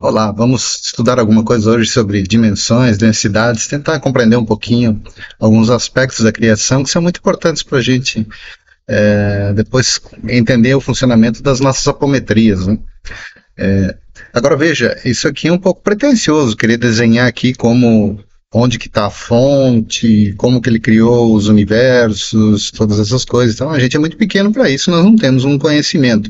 Olá, vamos estudar alguma coisa hoje sobre dimensões, densidades, tentar compreender um pouquinho alguns aspectos da criação que são muito importantes para a gente depois entender o funcionamento das nossas apometrias, né? Agora veja, isso aqui é um pouco pretensioso, querer desenhar aqui como onde que está a fonte, como que ele criou os universos, todas essas coisas. Então a gente é muito pequeno para isso, nós não temos um conhecimento.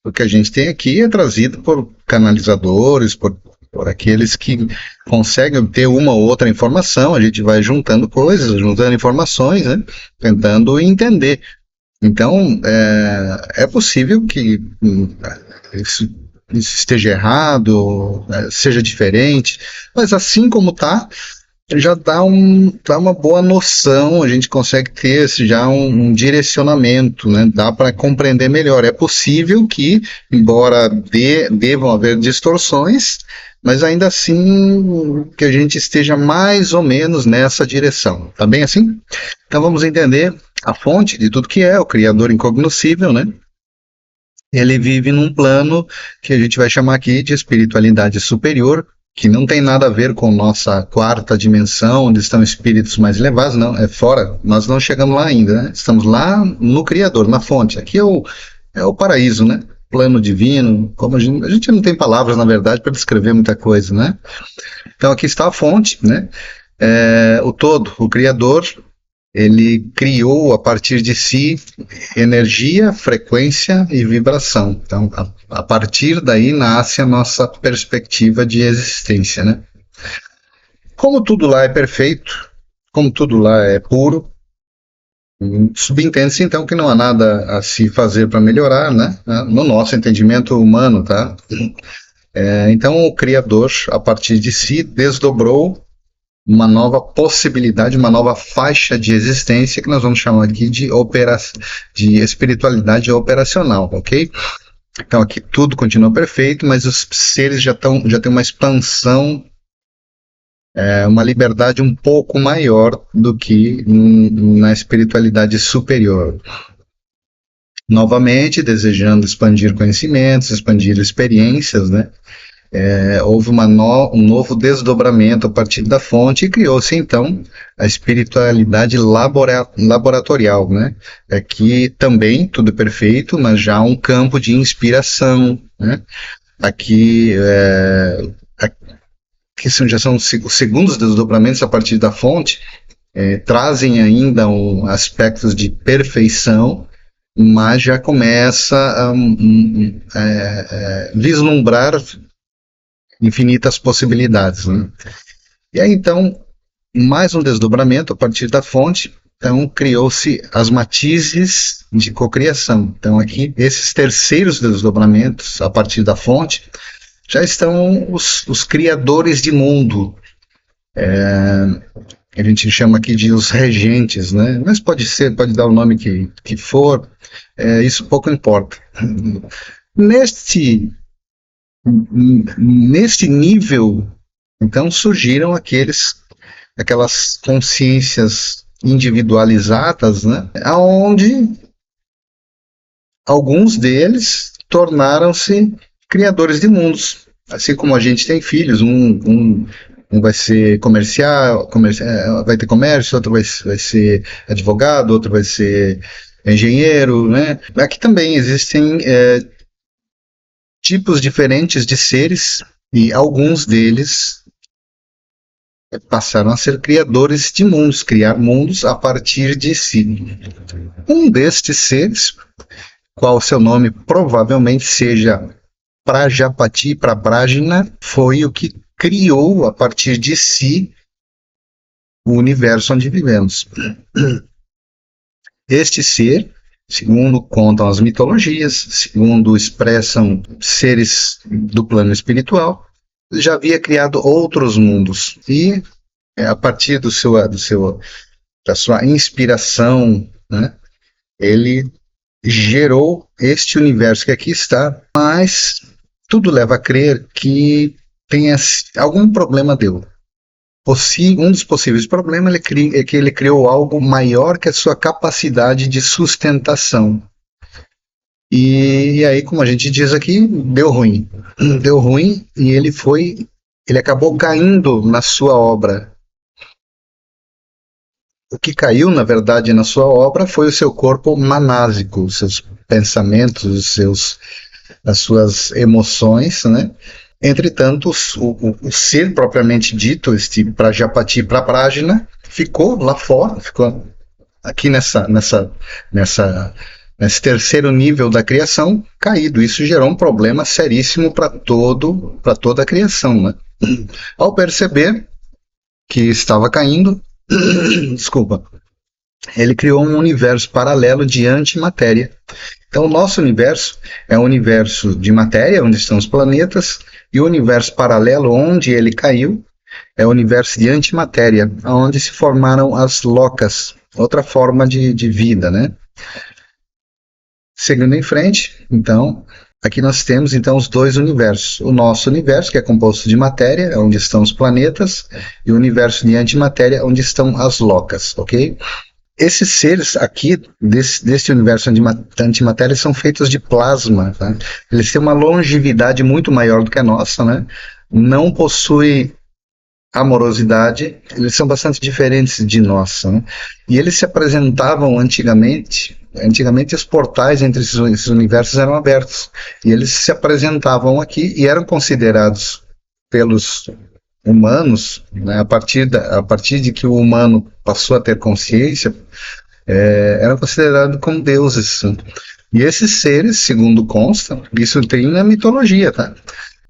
O que a gente tem aqui é trazido por canalizadores, por aqueles que conseguem obter uma ou outra informação. A gente vai juntando coisas, juntando informações, né? Tentando entender. Então, é possível que isso esteja errado, seja diferente, mas assim como está, já dá uma boa noção, a gente consegue ter já um direcionamento, né? Dá para compreender melhor. É possível que, embora devam haver distorções, mas ainda assim que a gente esteja mais ou menos nessa direção. Tá bem assim? Então vamos entender a fonte de tudo que é, o Criador incognoscível, né? Ele vive num plano que a gente vai chamar aqui de espiritualidade superior, que não tem nada a ver com nossa quarta dimensão, onde estão espíritos mais elevados, não, é fora, nós não chegamos lá ainda, né? Estamos lá no Criador, na fonte. Aqui é o paraíso, né? Plano divino, como a gente não tem palavras, na verdade, para descrever muita coisa, né? Então aqui está a fonte, né? O todo, o Criador, ele criou a partir de si energia, frequência e vibração. Então, a partir daí nasce a nossa perspectiva de existência, né? Como tudo lá é perfeito, como tudo lá é puro, subentende-se então que não há nada a se fazer para melhorar, né? No nosso entendimento humano, tá? Então, o Criador, a partir de si, desdobrou uma nova possibilidade, uma nova faixa de existência que nós vamos chamar aqui de espiritualidade operacional, ok? Então aqui tudo continua perfeito, mas os seres já têm uma expansão, uma liberdade um pouco maior do que na espiritualidade superior. Novamente, desejando expandir conhecimentos, expandir experiências, né? Houve um novo desdobramento a partir da fonte e criou-se então a espiritualidade laboratorial, né? Aqui também tudo perfeito, mas já um campo de inspiração, né? Aqui, já são os segundos desdobramentos a partir da fonte, trazem ainda aspectos de perfeição, mas já começa a vislumbrar infinitas possibilidades, né? E aí, então, mais um desdobramento a partir da fonte, então criou-se as matizes de cocriação. Então, aqui, esses terceiros desdobramentos a partir da fonte, já estão os criadores de mundo. A gente chama aqui de os regentes, né? Mas pode dar o nome que for, isso pouco importa. Neste nível, então, surgiram aquelas consciências individualizadas, né, onde alguns deles tornaram-se criadores de mundos. Assim como a gente tem filhos, um vai ser comercial, vai ter comércio, outro vai ser advogado, outro vai ser engenheiro, né? Aqui também existem tipos diferentes de seres, e alguns deles passaram a ser criadores de mundos, criar mundos a partir de si. Um destes seres, qual seu nome provavelmente seja Prajapati, Prabrajna, foi o que criou a partir de si o universo onde vivemos. Este ser, segundo contam as mitologias, segundo expressam seres do plano espiritual, já havia criado outros mundos. E a partir da sua inspiração, né, ele gerou este universo que aqui está, mas tudo leva a crer que tenha algum problema deu. Um dos possíveis problemas é que ele criou algo maior que a sua capacidade de sustentação. E aí, como a gente diz aqui, deu ruim. Deu ruim e ele acabou caindo na sua obra. O que caiu, na verdade, na sua obra foi o seu corpo manásico, os seus pensamentos, as suas emoções, né? Entretanto, o ser propriamente dito, este Prajapati Praprajna, ficou lá fora, ficou aqui nesse terceiro nível da criação caído. Isso gerou um problema seríssimo para toda a criação, né? Ao perceber que estava caindo, desculpa, ele criou um universo paralelo de antimatéria. Então, o nosso universo é um universo de matéria, onde estão os planetas, e o universo paralelo, onde ele caiu, é o universo de antimatéria, onde se formaram as locas, outra forma de vida, né? Seguindo em frente, então, aqui nós temos então os dois universos. O nosso universo, que é composto de matéria, onde estão os planetas, e o universo de antimatéria, onde estão as locas, ok? Esses seres aqui, desse universo de antimatéria, são feitos de plasma. Tá? Eles têm uma longevidade muito maior do que a nossa, né? Não possuem amorosidade, eles são bastante diferentes de nós. Né? E eles se apresentavam antigamente os portais entre esses universos eram abertos. E eles se apresentavam aqui e eram considerados pelos humanos, né, a partir de que o humano passou a ter consciência, eram considerados como deuses. E esses seres, segundo consta, isso tem na mitologia, tá?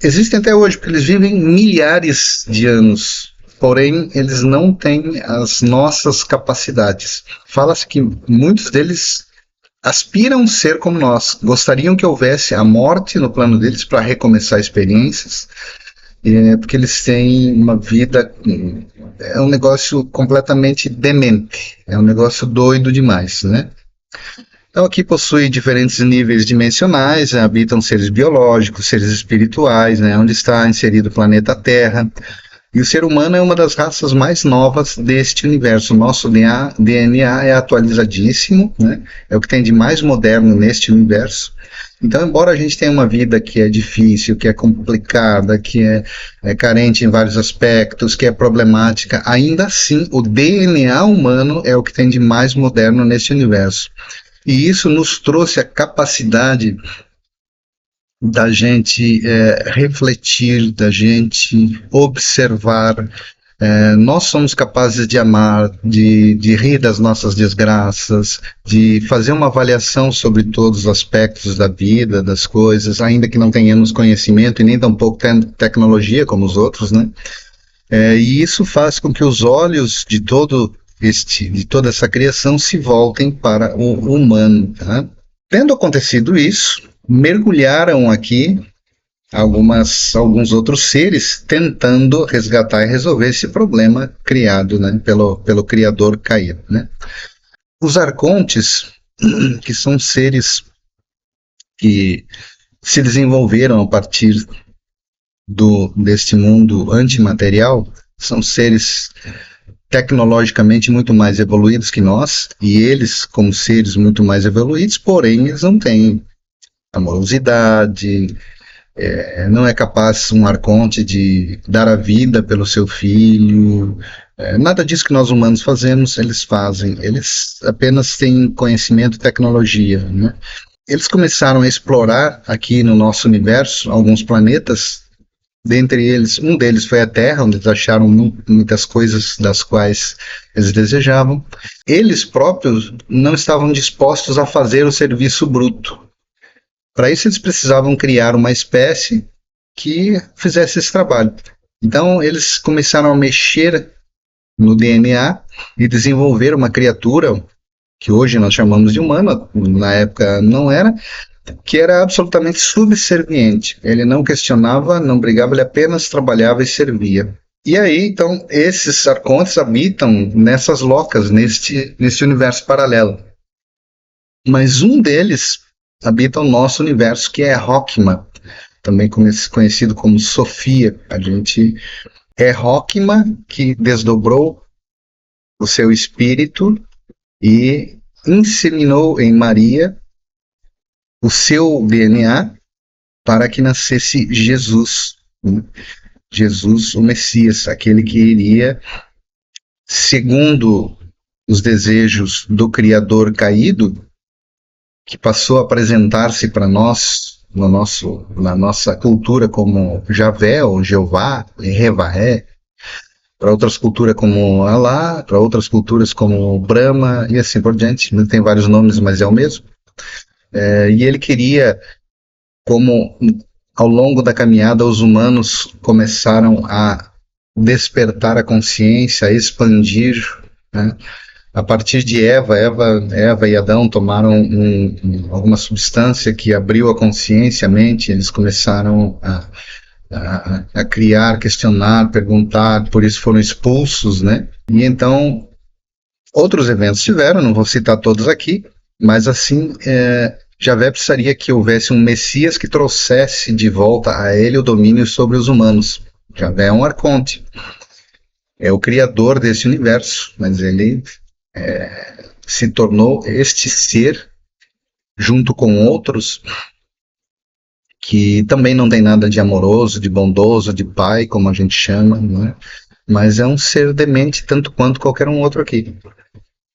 Existem até hoje, porque eles vivem milhares de anos, porém eles não têm as nossas capacidades. Fala-se que muitos deles aspiram ser como nós, gostariam que houvesse a morte no plano deles para recomeçar experiências, porque eles têm uma vida, é um negócio completamente demente, é um negócio doido demais, né? Então aqui possui diferentes níveis dimensionais, habitam seres biológicos, seres espirituais, né? Onde está inserido o planeta Terra. E o ser humano é uma das raças mais novas deste universo. O nosso DNA é atualizadíssimo, né? É o que tem de mais moderno neste universo. Então, embora a gente tenha uma vida que é difícil, que é complicada, que é carente em vários aspectos, que é problemática, ainda assim o DNA humano é o que tem de mais moderno neste universo. E isso nos trouxe a capacidade da gente refletir, da gente observar. Nós somos capazes de amar, de rir das nossas desgraças, de fazer uma avaliação sobre todos os aspectos da vida, das coisas, ainda que não tenhamos conhecimento e nem tampouco tecnologia como os outros, né? E isso faz com que os olhos de toda essa criação se voltem para o humano. Tá? Tendo acontecido isso, mergulharam aqui alguns outros seres tentando resgatar e resolver esse problema criado, né, pelo Criador caído. Né? Os arcontes, que são seres que se desenvolveram a partir deste mundo antimaterial, são seres tecnologicamente muito mais evoluídos que nós, e eles, como seres muito mais evoluídos, porém eles não têm amorosidade, não é capaz um arconte de dar a vida pelo seu filho, nada disso que nós humanos fazemos, eles fazem, eles apenas têm conhecimento e tecnologia, né? Eles começaram a explorar aqui no nosso universo alguns planetas. Dentre eles, um deles foi a Terra, onde eles acharam muitas coisas das quais eles desejavam. Eles próprios não estavam dispostos a fazer o serviço bruto. Para isso, eles precisavam criar uma espécie que fizesse esse trabalho. Então, eles começaram a mexer no DNA e desenvolver uma criatura que hoje nós chamamos de humano, na época não era, que era absolutamente subserviente. Ele não questionava, não brigava, ele apenas trabalhava e servia. E aí, então, esses arcontes habitam nessas locas, neste universo paralelo. Mas um deles habita o nosso universo, que é Rockma, também conhecido como Sofia. É Rockma que desdobrou o seu espírito e inseminou em Maria o seu DNA para que nascesse Jesus, né? Jesus, o Messias, aquele que iria, segundo os desejos do Criador caído, que passou a apresentar-se para nós na nossa cultura como Javé ou Jeová, Revaé, para outras culturas como Alá, para outras culturas como Brahma e assim por diante. Tem vários nomes, mas é o mesmo. E ele queria, como ao longo da caminhada os humanos começaram a despertar a consciência, a expandir, né? A partir de Eva e Adão tomaram alguma substância que abriu a consciência, a mente, eles começaram a criar, questionar, perguntar, por isso foram expulsos, né? E então outros eventos tiveram, não vou citar todos aqui, mas assim, Javé precisaria que houvesse um Messias que trouxesse de volta a ele o domínio sobre os humanos. Javé é um arconte, é o criador desse universo, mas ele se tornou este ser, junto com outros, que também não tem nada de amoroso, de bondoso, de pai, como a gente chama, não é? Mas é um ser demente tanto quanto qualquer um outro aqui.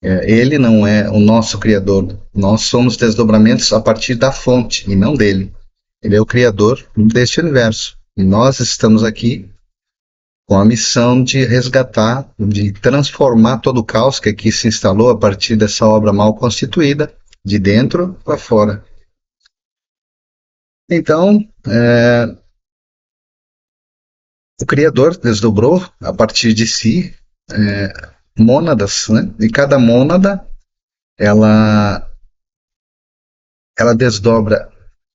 Ele não é o nosso criador. Nós somos desdobramentos a partir da fonte e não dele. Ele é o criador deste universo. E nós estamos aqui com a missão de resgatar, de transformar todo o caos que aqui se instalou a partir dessa obra mal constituída, de dentro para fora. Então, o Criador desdobrou a partir de si mônadas, né? E cada mônada ela desdobra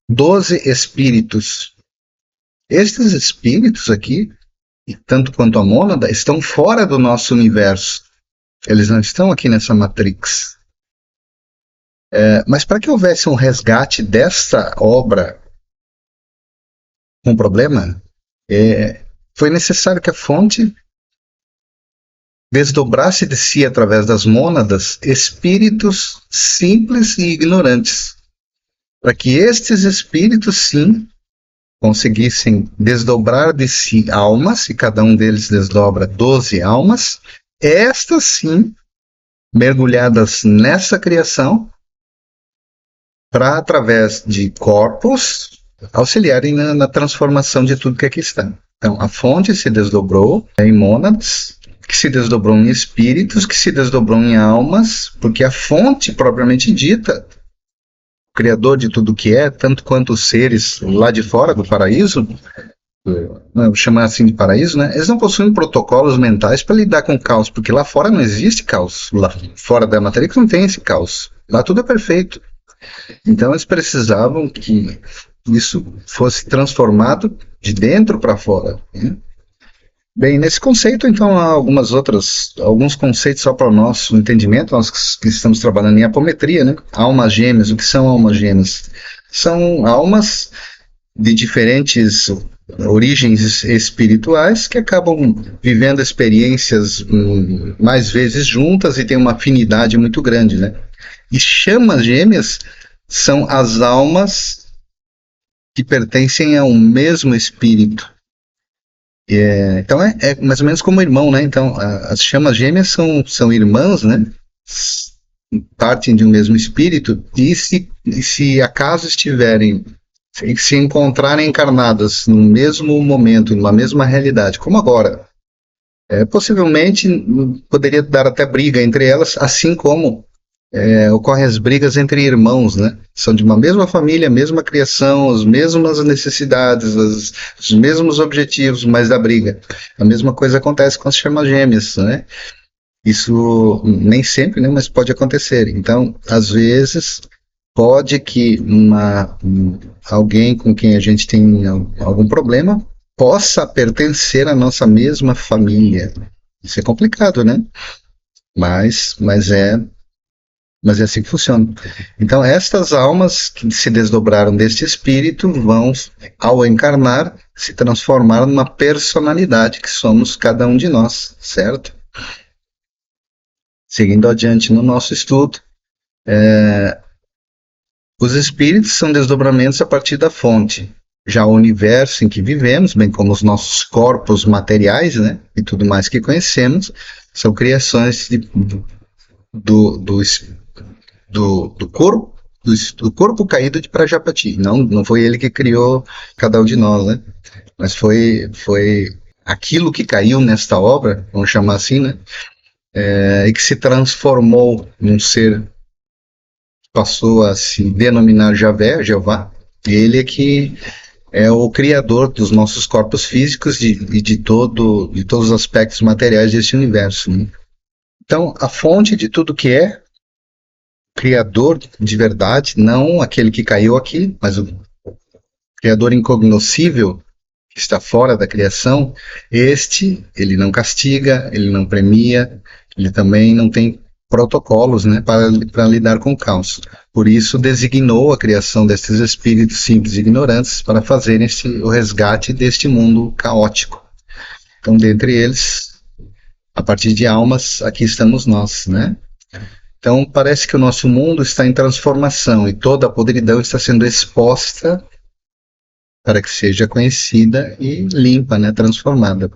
12 espíritos. Estes espíritos aqui, tanto quanto a mônada, estão fora do nosso universo. Eles não estão aqui nessa matrix. Mas para que houvesse um resgate desta obra com problema, foi necessário que a fonte desdobrasse de si, através das mônadas, espíritos simples e ignorantes, para que estes espíritos, sim, conseguissem desdobrar de si almas, e cada um deles desdobra 12 almas, estas sim, mergulhadas nessa criação, para, através de corpos, auxiliarem na transformação de tudo que aqui está. Então, a fonte se desdobrou em mônadas, que se desdobrou em espíritos, que se desdobrou em almas, porque a fonte propriamente dita, o criador de tudo que é, tanto quanto os seres lá de fora do paraíso, vou chamar assim de paraíso, né? Eles não possuem protocolos mentais para lidar com o caos, porque lá fora não existe caos. Lá fora da Matrix não tem esse caos. Lá tudo é perfeito. Então eles precisavam que isso fosse transformado de dentro para fora, né? Bem, nesse conceito, então, há alguns conceitos só para o nosso entendimento, nós que estamos trabalhando em apometria, né? Almas gêmeas, o que são almas gêmeas? São almas de diferentes origens espirituais que acabam vivendo experiências mais vezes juntas e têm uma afinidade muito grande, né? E chamas gêmeas são as almas que pertencem a um mesmo espírito. Então é mais ou menos como irmão, né? Então as chamas gêmeas são irmãs, né? Partem de um mesmo espírito e se acaso estiverem, se encontrarem encarnadas no mesmo momento, numa mesma realidade, como agora, possivelmente poderia dar até briga entre elas, assim como ocorrem as brigas entre irmãos, né? São de uma mesma família, mesma criação, as mesmas necessidades, os mesmos objetivos, mas da briga. A mesma coisa acontece com as chamas gêmeas, né? Isso nem sempre, né? Mas pode acontecer. Então, às vezes, pode que alguém com quem a gente tem algum problema possa pertencer à nossa mesma família. Isso é complicado, né? Mas é assim que funciona. Então, estas almas que se desdobraram deste espírito vão, ao encarnar, se transformar numa personalidade que somos cada um de nós, certo? Seguindo adiante no nosso estudo, Os espíritos são desdobramentos a partir da fonte. Já o universo em que vivemos, bem como os nossos corpos materiais, né, e tudo mais que conhecemos, são criações do corpo caído de Prajapati. Não foi ele que criou cada um de nós, né? Mas foi aquilo que caiu nesta obra, vamos chamar assim, né? E que se transformou num ser que passou a se denominar Javé, Jeová. Ele é que é o criador dos nossos corpos físicos e de todos os aspectos materiais desse universo, né? Então, a fonte de tudo que é, criador de verdade, não aquele que caiu aqui, mas o criador incognoscível, que está fora da criação, ele não castiga, ele não premia, ele também não tem protocolos, né, para lidar com o caos. Por isso, designou a criação desses espíritos simples e ignorantes para fazerem o resgate deste mundo caótico. Então, dentre eles, a partir de almas, aqui estamos nós, né? Então, parece que o nosso mundo está em transformação e toda a podridão está sendo exposta para que seja conhecida e limpa, né, transformada.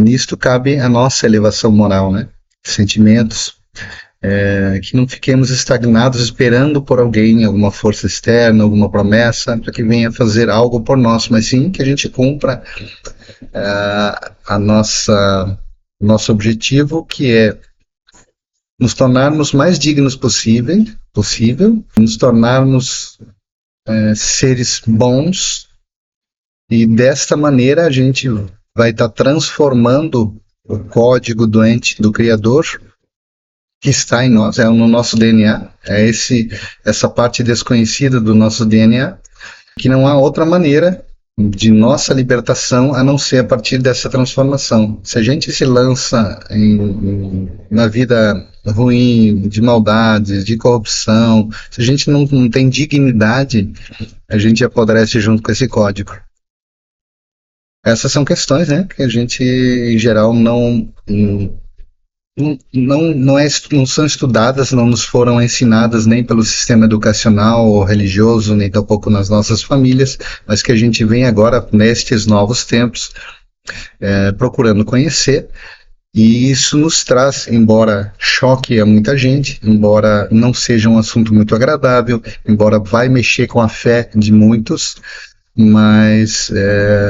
Nisto cabe a nossa elevação moral, né? Sentimentos, que não fiquemos estagnados esperando por alguém, alguma força externa, alguma promessa, para que venha fazer algo por nós, mas sim que a gente cumpra nosso objetivo, que é nos tornarmos mais dignos possível, nos tornarmos seres bons, e desta maneira a gente vai estar transformando o código doente do Criador que está em nós, no nosso DNA, essa parte desconhecida do nosso DNA, que não há outra maneira de nossa libertação a não ser a partir dessa transformação. Se a gente se lança na vida ruim, de maldades, de corrupção, se a gente não tem dignidade, a gente apodrece junto com esse código. Essas são questões, né, que a gente, em geral, não são estudadas, não nos foram ensinadas nem pelo sistema educacional ou religioso, nem tampouco nas nossas famílias, mas que a gente vem agora, nestes novos tempos, procurando conhecer, e isso nos traz, embora choque a muita gente, embora não seja um assunto muito agradável, embora vai mexer com a fé de muitos, mas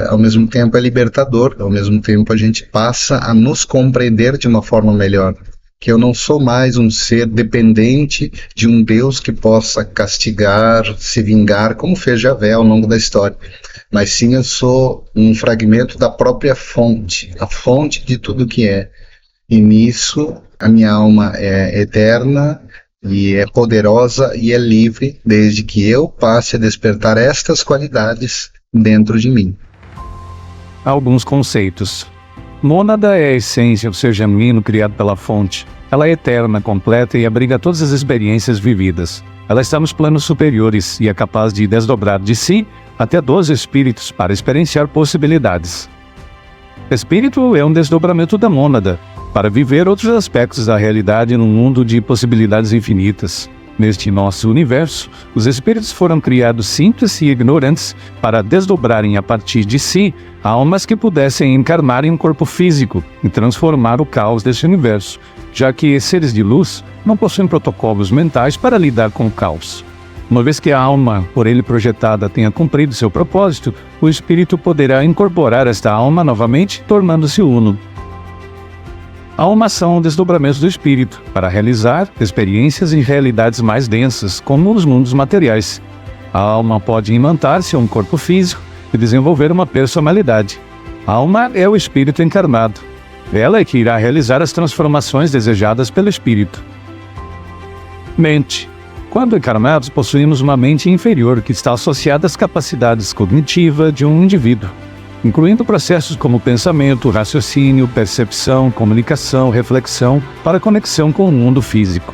ao mesmo tempo é libertador, ao mesmo tempo a gente passa a nos compreender de uma forma melhor, que eu não sou mais um ser dependente de um Deus que possa castigar, se vingar, como fez Javé ao longo da história, mas sim eu sou um fragmento da própria fonte, a fonte de tudo que é, e nisso a minha alma é eterna, e é poderosa e é livre, desde que eu passe a despertar estas qualidades dentro de mim. Alguns conceitos. Mônada é a essência, ou seja, genuíno criado pela fonte. Ela é eterna, completa e abriga todas as experiências vividas. Ela está nos planos superiores e é capaz de desdobrar de si até 12 espíritos para experienciar possibilidades. Espírito é um desdobramento da mônada, para viver outros aspectos da realidade num mundo de possibilidades infinitas. Neste nosso universo, os espíritos foram criados simples e ignorantes para desdobrarem a partir de si almas que pudessem encarnar em um corpo físico e transformar o caos deste universo, já que seres de luz não possuem protocolos mentais para lidar com o caos. Uma vez que a alma, por ele projetada, tenha cumprido seu propósito, o espírito poderá incorporar esta alma novamente, tornando-se uno. A alma são desdobramentos do espírito, para realizar experiências em realidades mais densas, como os mundos materiais. A alma pode imantar-se a um corpo físico e desenvolver uma personalidade. A alma é o espírito encarnado. Ela é que irá realizar as transformações desejadas pelo espírito. Mente. Quando encarnados, possuímos uma mente inferior que está associada às capacidades cognitivas de um indivíduo, incluindo processos como pensamento, raciocínio, percepção, comunicação, reflexão, para conexão com o mundo físico.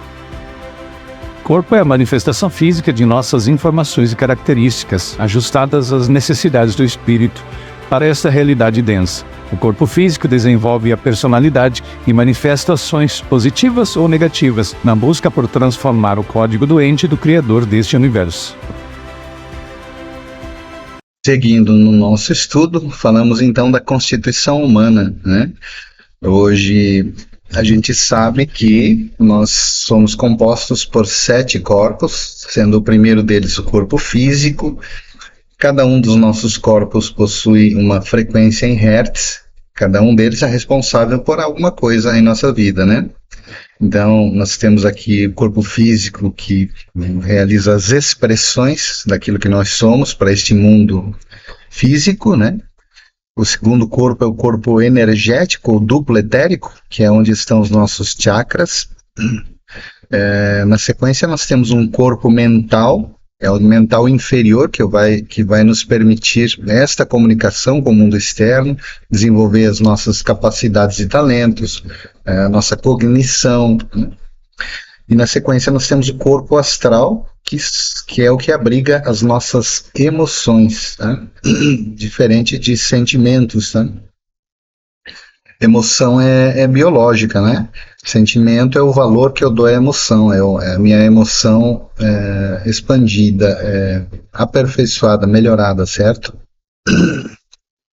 Corpo é a manifestação física de nossas informações e características, ajustadas às necessidades do espírito, para esta realidade densa. O corpo físico desenvolve a personalidade e manifesta ações positivas ou negativas na busca por transformar o código doente do Criador deste universo. Seguindo no nosso estudo, falamos então da constituição humana, né? Hoje a gente sabe que nós somos compostos por 7 corpos, sendo o primeiro deles o corpo físico. Cada um dos nossos corpos possui uma frequência em hertz, cada um deles é responsável por alguma coisa em nossa vida, né? Então, nós temos aqui o corpo físico que realiza as expressões daquilo que nós somos para este mundo físico, né? O segundo corpo é o corpo energético, ou duplo etérico, que é onde estão os nossos chakras. Na sequência, nós temos um corpo mental, é o mental inferior, que vai nos permitir esta comunicação com o mundo externo, desenvolver as nossas capacidades e talentos, a nossa cognição, né? E na sequência nós temos o corpo astral, que é o que abriga as nossas emoções, tá? Diferente de sentimentos, tá? Emoção é biológica, né? Sentimento é o valor que eu dou à emoção, é a minha emoção expandida, aperfeiçoada, melhorada, certo?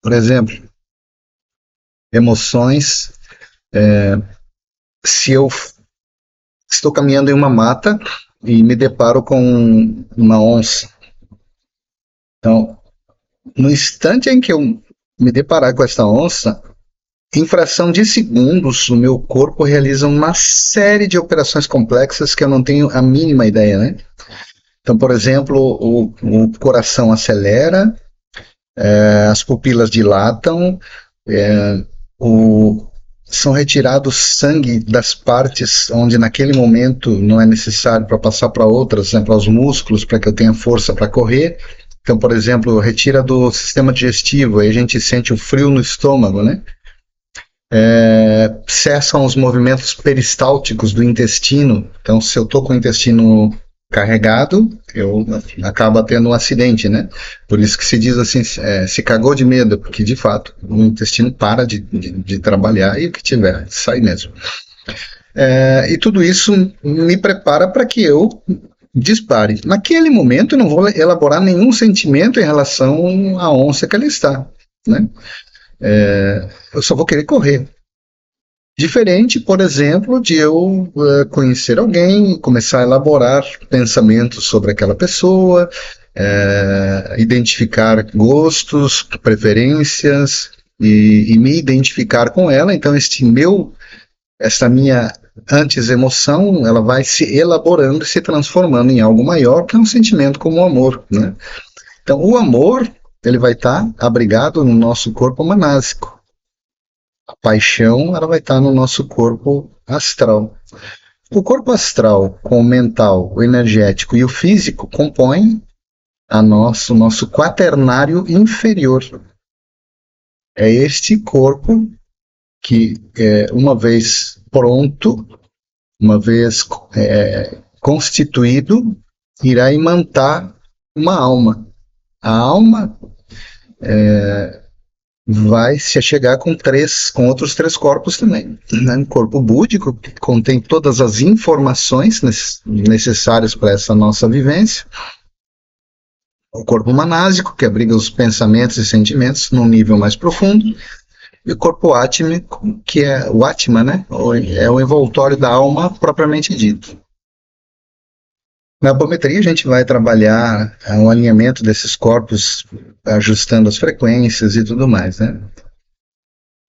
Por exemplo, emoções, se eu estou caminhando em uma mata e me deparo com uma onça. Então, no instante em que eu me deparar com essa onça, em fração de segundos, o meu corpo realiza uma série de operações complexas que eu não tenho a mínima ideia, né? Então, por exemplo, o coração acelera, as pupilas dilatam, são retirados sangue das partes onde naquele momento não é necessário para passar para outras, né, para os músculos, para que eu tenha força para correr. Então, por exemplo, retira do sistema digestivo, aí a gente sente o frio no estômago, né? Cessam os movimentos peristálticos do intestino. Então, se eu estou com o intestino carregado, eu acabo tendo um acidente, né? Por isso que se diz assim, se cagou de medo, porque de fato o intestino para de trabalhar e o que tiver, sai mesmo. E tudo isso me prepara para que eu dispare. Naquele momento eu não vou elaborar nenhum sentimento em relação à onça que ela está, né? Eu só vou querer correr. Diferente, por exemplo, de eu conhecer alguém, começar a elaborar pensamentos sobre aquela pessoa, identificar gostos, preferências e me identificar com ela. Então, esta minha antes emoção, ela vai se elaborando e se transformando em algo maior, que é um sentimento como o amor, né? Então, o amor, ele vai estar abrigado no nosso corpo manásico. A paixão, ela vai estar no nosso corpo astral. O corpo astral, com o mental, o energético e o físico, compõem o nosso quaternário inferior. É este corpo que, uma vez pronto, uma vez constituído, irá imantar uma alma. A alma vai se achegar com outros 3 corpos também, né? Um corpo búdico, que contém todas as informações necessárias para essa nossa vivência. O corpo manásico, que abriga os pensamentos e sentimentos num nível mais profundo. E o corpo átmico, que é o Atma, né? É o envoltório da alma propriamente dito. Na apometria a gente vai trabalhar o alinhamento desses corpos, ajustando as frequências e tudo mais, né?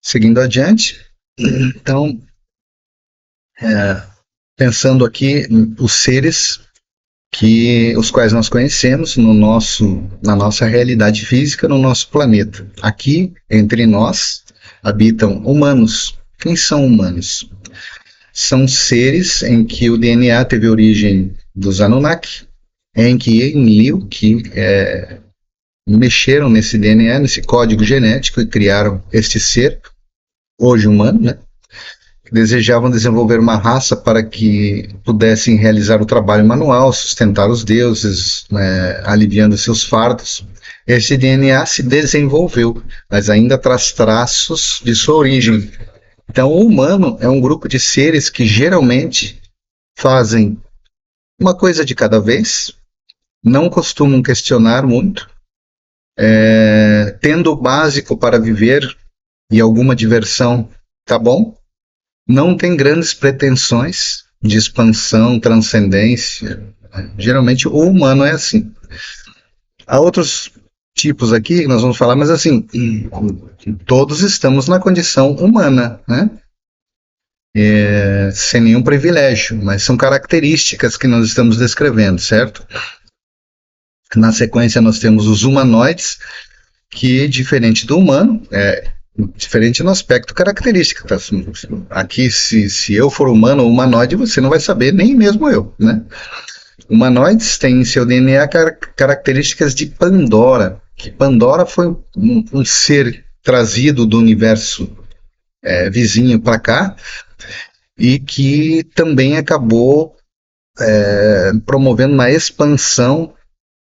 Seguindo adiante, então, pensando aqui os seres os quais nós conhecemos na nossa realidade física, no nosso planeta. Aqui, entre nós, habitam humanos. Quem são humanos? São seres em que o DNA teve origem dos Anunnaki, em que Enlil, que mexeram nesse DNA, nesse código genético e criaram este ser, hoje humano, né? Desejavam desenvolver uma raça para que pudessem realizar o trabalho manual, sustentar os deuses, aliviando seus fardos. esse DNA se desenvolveu, mas ainda traz traços de sua origem. Então, o humano é um grupo de seres que geralmente fazem uma coisa de cada vez, não costumam questionar muito, tendo o básico para viver e alguma diversão, tá bom? Não tem grandes pretensões de expansão, transcendência. Geralmente o humano é assim. Há outros tipos aqui que nós vamos falar, mas assim, todos estamos na condição humana, né? Sem nenhum privilégio, mas são características que nós estamos descrevendo, certo? Na sequência nós temos os humanoides, que diferente do humano, diferente no aspecto característico. Tá? Aqui, se eu for humano ou humanoide, você não vai saber, nem mesmo eu, né? Humanoides têm em seu DNA características de Pandora, que Pandora foi um ser trazido do universo vizinho para cá, e que também acabou promovendo uma expansão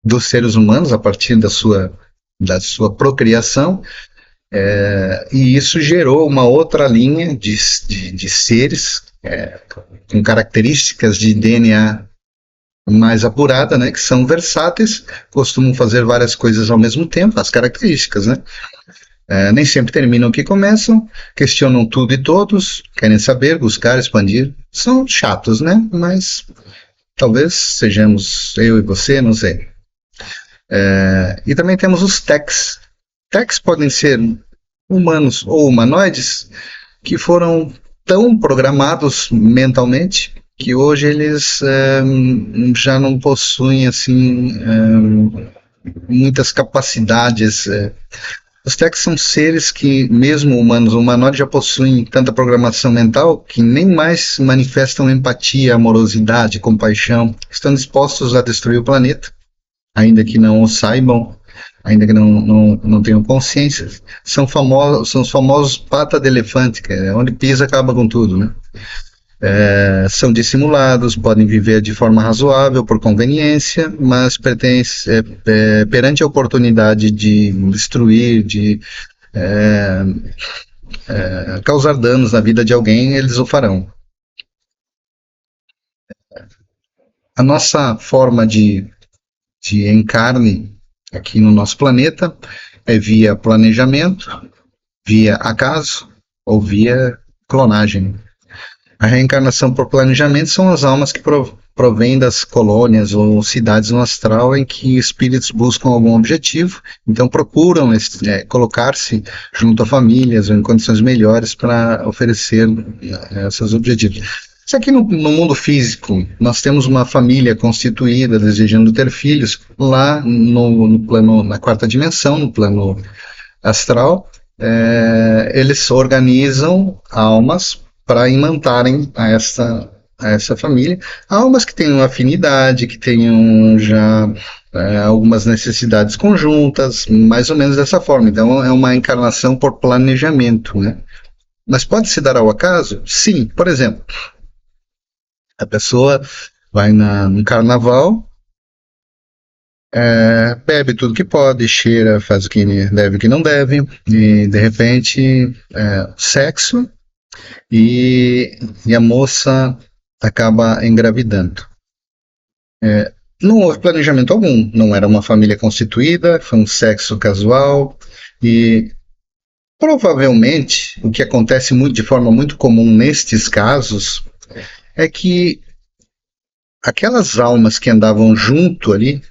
dos seres humanos a partir da sua procriação, e isso gerou uma outra linha de seres com características de DNA mais apurada, né, que são versáteis, costumam fazer várias coisas ao mesmo tempo, as características, né? Nem sempre terminam o que começam, questionam tudo e todos, querem saber, buscar, expandir. São chatos, né? Mas talvez sejamos eu e você, não sei. E também temos os techs. Techs podem ser humanos ou humanoides que foram tão programados mentalmente que hoje eles já não possuem assim muitas capacidades. Os techs são seres que, mesmo humanos ou humanoides, já possuem tanta programação mental que nem mais manifestam empatia, amorosidade, compaixão, estão dispostos a destruir o planeta, ainda que não o saibam, ainda que não tenham consciência. São os famosos pata de elefante, que é onde pisa acaba com tudo, né? São dissimulados, podem viver de forma razoável por conveniência, mas perante a oportunidade de destruir, de causar danos na vida de alguém, eles o farão. A nossa forma de encarne aqui no nosso planeta é via planejamento, via acaso ou via clonagem. A reencarnação por planejamento são as almas que provêm das colônias ou cidades no astral em que espíritos buscam algum objetivo, então procuram colocar-se junto a famílias ou em condições melhores para oferecer seus objetivos. Se aqui no mundo físico nós temos uma família constituída desejando ter filhos, lá no plano, na quarta dimensão, no plano astral, eles organizam almas para imantarem a essa família, almas que tenham afinidade, que tenham já algumas necessidades conjuntas, mais ou menos dessa forma. Então é uma encarnação por planejamento, né? Mas pode se dar ao acaso? Sim. Por exemplo, a pessoa vai num carnaval, bebe tudo que pode, cheira, faz o que deve e o que não deve, e de repente sexo, e a moça acaba engravidando. Não houve planejamento algum, não era uma família constituída, foi um sexo casual, e provavelmente o que acontece de forma muito comum nestes casos é que aquelas almas que andavam junto ali,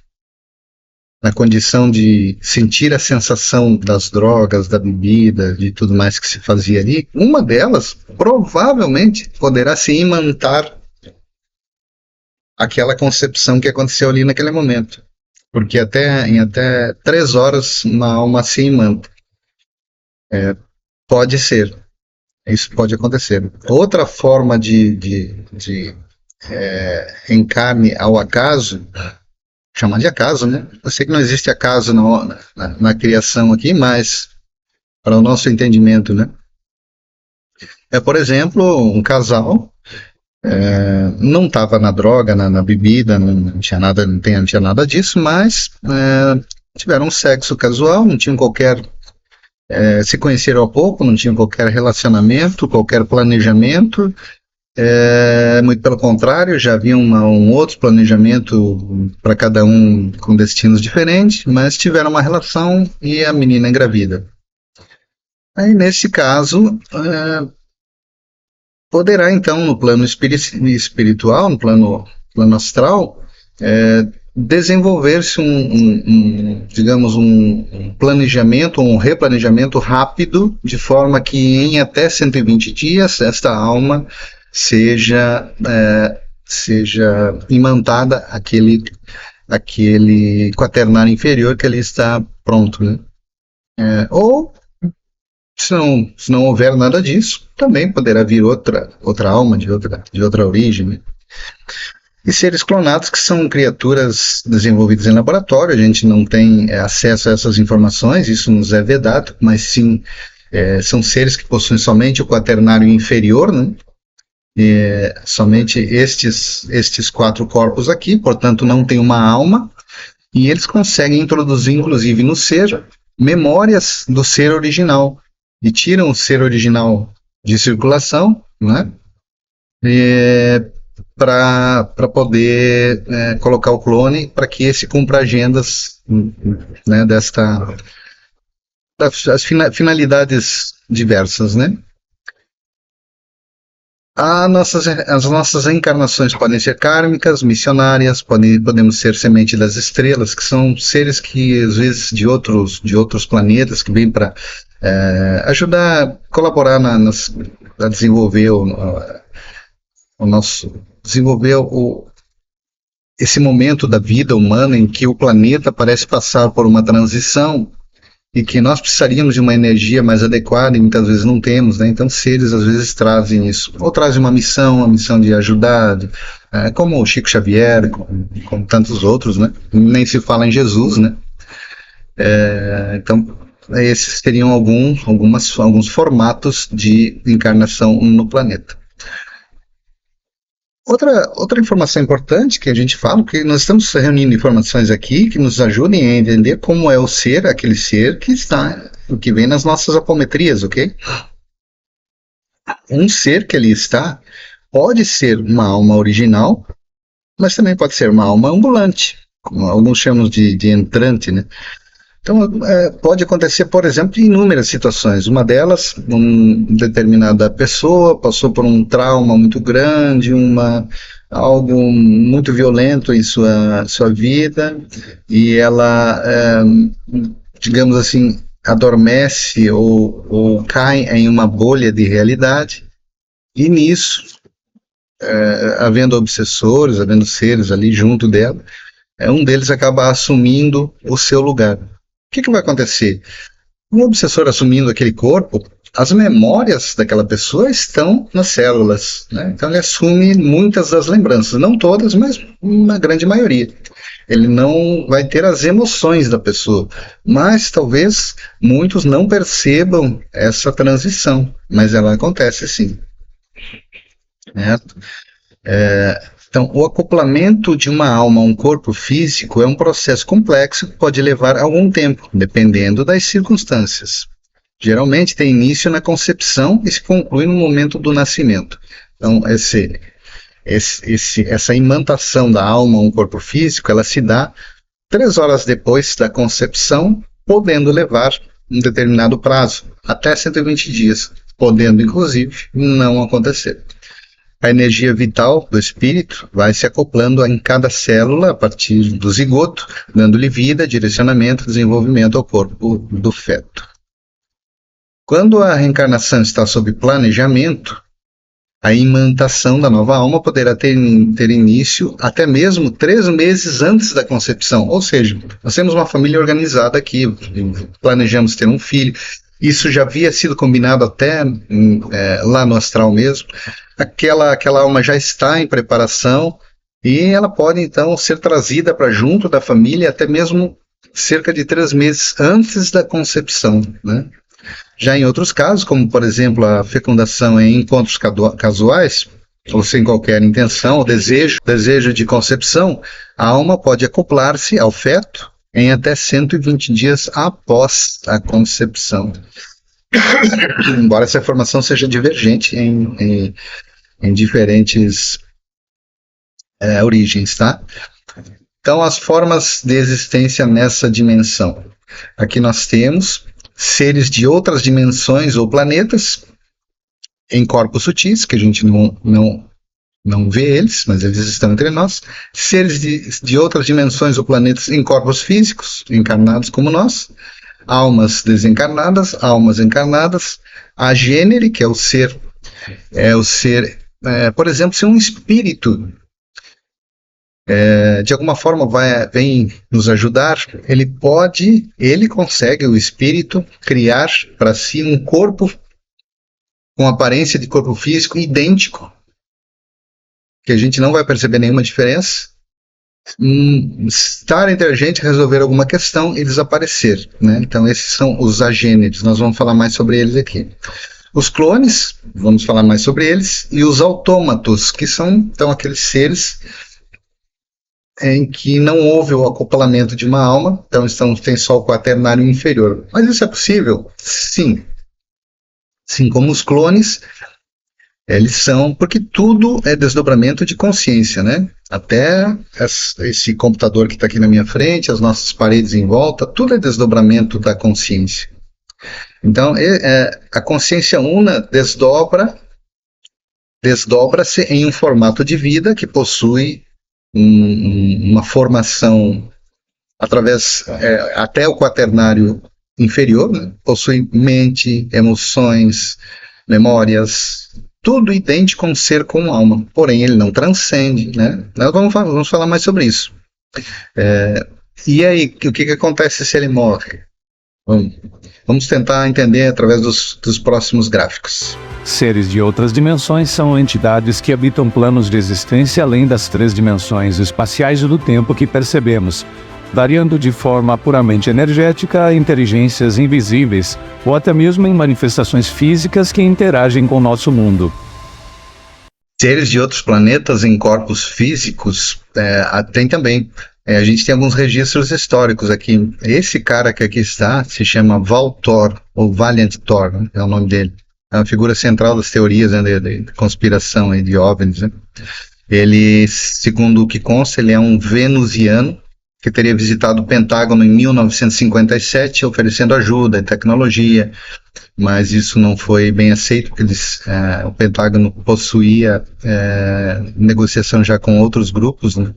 na condição de sentir a sensação das drogas, da bebida, de tudo mais que se fazia ali, uma delas provavelmente poderá se imantar aquela concepção que aconteceu ali naquele momento. Porque em até 3 horas uma alma se imanta. Pode ser. Isso pode acontecer. Outra forma de encarne ao acaso, chamar de acaso, né? Eu sei que não existe acaso na criação aqui, mas para o nosso entendimento, né? Por exemplo, um casal não estava na droga, na bebida, não tinha nada disso, mas tiveram sexo casual, não tinham qualquer, se conheceram há pouco, não tinham qualquer relacionamento, qualquer planejamento, muito pelo contrário, já havia um outro planejamento para cada um com destinos diferentes, mas tiveram uma relação e a menina engravida. Aí, nesse caso, poderá, então, no plano espiritual, no plano astral, desenvolver-se digamos, um planejamento, um replanejamento rápido, de forma que em até 120 dias esta alma seja imantada aquele quaternário inferior que ali está pronto, né? Ou se não houver nada disso, também poderá vir outra alma de outra origem, né? E seres clonados, que são criaturas desenvolvidas em laboratório, a gente não tem acesso a essas informações, isso nos é vedado, mas sim, são seres que possuem somente o quaternário inferior, né? Somente estes 4 corpos aqui, portanto não tem uma alma, e eles conseguem introduzir, inclusive, no ser, memórias do ser original, e tiram o ser original de circulação, né? Para poder colocar o clone, para que esse cumpra agendas, né, das finalidades diversas, né? As nossas reencarnações podem ser kármicas, missionárias, podemos ser semente das estrelas, que são seres que, às vezes, de outros planetas, que vêm para ajudar, colaborar a desenvolver esse momento da vida humana em que o planeta parece passar por uma transição e que nós precisaríamos de uma energia mais adequada e muitas vezes não temos, né? Então seres às vezes trazem isso, ou trazem uma missão de ajudar, como o Chico Xavier, como tantos outros, né? Nem se fala em Jesus, né? Então esses seriam alguns formatos de encarnação no planeta. Outra informação importante que a gente fala, porque nós estamos reunindo informações aqui que nos ajudem a entender como é aquele ser que vem nas nossas apometrias, ok? Um ser que ali está pode ser uma alma original, mas também pode ser uma alma ambulante, como alguns chamam de entrante, né? Então, pode acontecer, por exemplo, em inúmeras situações. Uma delas, uma determinada pessoa passou por um trauma muito grande, algo muito violento em sua vida, e ela, digamos assim, adormece ou cai em uma bolha de realidade, e nisso, havendo obsessores, havendo seres ali junto dela, um deles acaba assumindo o seu lugar. O que vai acontecer? Um obsessor assumindo aquele corpo, as memórias daquela pessoa estão nas células, né? Então ele assume muitas das lembranças, não todas, mas uma grande maioria. Ele não vai ter as emoções da pessoa, mas talvez muitos não percebam essa transição, mas ela acontece sim. Certo? Então, o acoplamento de uma alma a um corpo físico é um processo complexo que pode levar algum tempo, dependendo das circunstâncias. Geralmente tem início na concepção e se conclui no momento do nascimento. Então, essa imantação da alma a um corpo físico, ela se dá 3 horas depois da concepção, podendo levar um determinado prazo, até 120 dias, podendo, inclusive, não acontecer. A energia vital do espírito vai se acoplando em cada célula a partir do zigoto, dando-lhe vida, direcionamento e desenvolvimento ao corpo do feto. Quando a reencarnação está sob planejamento, a imantação da nova alma poderá ter início até mesmo 3 meses antes da concepção. Ou seja, nós temos uma família organizada aqui, planejamos ter um filho. Isso já havia sido combinado até lá no astral mesmo. Aquela alma já está em preparação e ela pode então ser trazida para junto da família até mesmo cerca de 3 meses antes da concepção, né? Já em outros casos, como por exemplo a fecundação em encontros casuais, ou sem qualquer intenção ou desejo de concepção, a alma pode acoplar-se ao feto em até 120 dias após a concepção. Embora essa informação seja divergente em diferentes origens, tá? Então, as formas de existência nessa dimensão. Aqui nós temos seres de outras dimensões ou planetas em corpos sutis, que a gente não vê eles, mas eles estão entre nós. Seres de outras dimensões ou planetas em corpos físicos, encarnados como nós. Almas desencarnadas, almas encarnadas. A gênere, que é o ser, por exemplo, se um espírito de alguma forma vem nos ajudar, ele consegue, o espírito, criar para si um corpo com aparência de corpo físico idêntico, que a gente não vai perceber nenhuma diferença, estar entre a gente, resolver alguma questão e desaparecer, né? Então esses são os agêneres, nós vamos falar mais sobre eles aqui. Os clones, vamos falar mais sobre eles, e os autômatos, que são então aqueles seres em que não houve o acoplamento de uma alma, então tem só o quaternário inferior. Mas isso é possível? Sim. Sim, como os clones, eles são, porque tudo é desdobramento de consciência, né? Até esse computador que está aqui na minha frente, as nossas paredes em volta, tudo é desdobramento da consciência. Então, a consciência una desdobra-se em um formato de vida que possui uma formação através até o quaternário inferior, né? Possui mente, emoções, memórias, tudo idêntico a um ser com alma, porém ele não transcende, né? Nós vamos falar mais sobre isso. E aí, o que acontece se ele morre? Vamos tentar entender através dos próximos gráficos. Seres de outras dimensões são entidades que habitam planos de existência além das 3 dimensões espaciais do tempo que percebemos, variando de forma puramente energética a inteligências invisíveis, ou até mesmo em manifestações físicas que interagem com o nosso mundo. Seres de outros planetas em corpos físicos tem também. A gente tem alguns registros históricos aqui. Esse cara que aqui está se chama Valtor, ou Valiant Thor, né? É o nome dele. É uma figura central das teorias, né, de conspiração de OVNIs, né? Ele, segundo o que consta, ele é um venusiano que teria visitado o Pentágono em 1957, oferecendo ajuda e tecnologia, mas isso não foi bem aceito, porque o Pentágono possuía negociação já com outros grupos, né?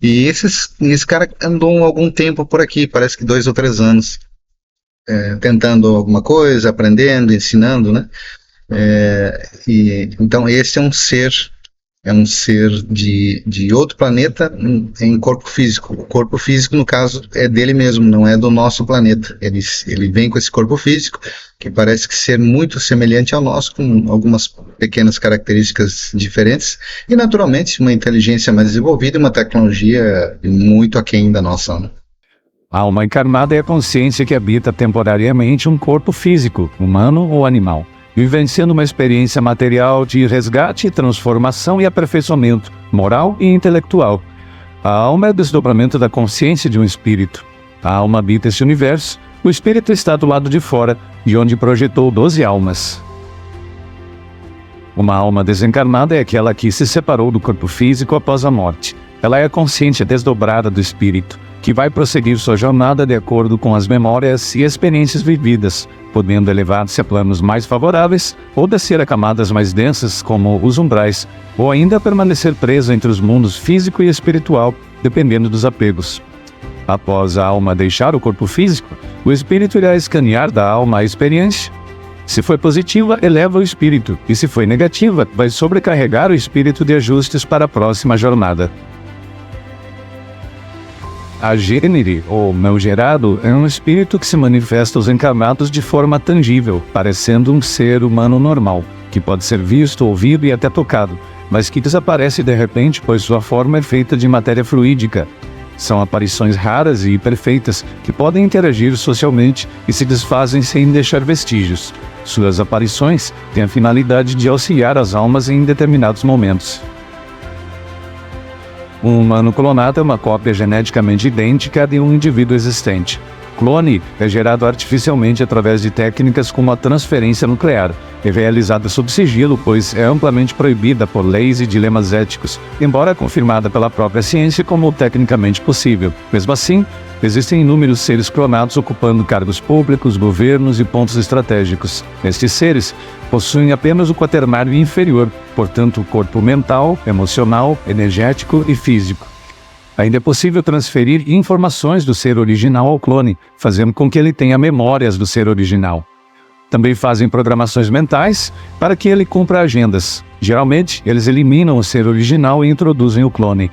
E esse cara andou algum tempo por aqui, parece que 2 ou 3 anos, tentando alguma coisa, aprendendo, ensinando, né? Então esse é um ser de outro planeta em corpo físico. O corpo físico, no caso, é dele mesmo, não é do nosso planeta. Ele vem com esse corpo físico, que parece que ser muito semelhante ao nosso, com algumas pequenas características diferentes, e naturalmente uma inteligência mais desenvolvida e uma tecnologia muito aquém da nossa, né? A alma encarnada é a consciência que habita temporariamente um corpo físico, humano ou animal, vivenciando uma experiência material de resgate, transformação e aperfeiçoamento, moral e intelectual. A alma é o desdobramento da consciência de um espírito. A alma habita esse universo, o espírito está do lado de fora, de onde projetou 12 almas. Uma alma desencarnada é aquela que se separou do corpo físico após a morte. Ela é a consciência desdobrada do espírito, que vai prosseguir sua jornada de acordo com as memórias e experiências vividas, podendo elevar-se a planos mais favoráveis ou descer a camadas mais densas, como os umbrais, ou ainda permanecer preso entre os mundos físico e espiritual, dependendo dos apegos. Após a alma deixar o corpo físico, o espírito irá escanear da alma a experiência. Se foi positiva, eleva o espírito, e se foi negativa, vai sobrecarregar o espírito de ajustes para a próxima jornada. A gênere, ou não gerado, é um espírito que se manifesta aos encarnados de forma tangível, parecendo um ser humano normal, que pode ser visto, ouvido e até tocado, mas que desaparece de repente pois sua forma é feita de matéria fluídica. São aparições raras e perfeitas que podem interagir socialmente e se desfazem sem deixar vestígios. Suas aparições têm a finalidade de auxiliar as almas em determinados momentos. Um humano clonado é uma cópia geneticamente idêntica de um indivíduo existente. Clone é gerado artificialmente através de técnicas como a transferência nuclear. É realizada sob sigilo, pois é amplamente proibida por leis e dilemas éticos, embora confirmada pela própria ciência como tecnicamente possível. Mesmo assim, existem inúmeros seres clonados ocupando cargos públicos, governos e pontos estratégicos. Estes seres possuem apenas o quaternário inferior, portanto, o corpo mental, emocional, energético e físico. Ainda é possível transferir informações do ser original ao clone, fazendo com que ele tenha memórias do ser original. Também fazem programações mentais para que ele cumpra agendas. Geralmente, eles eliminam o ser original e introduzem o clone.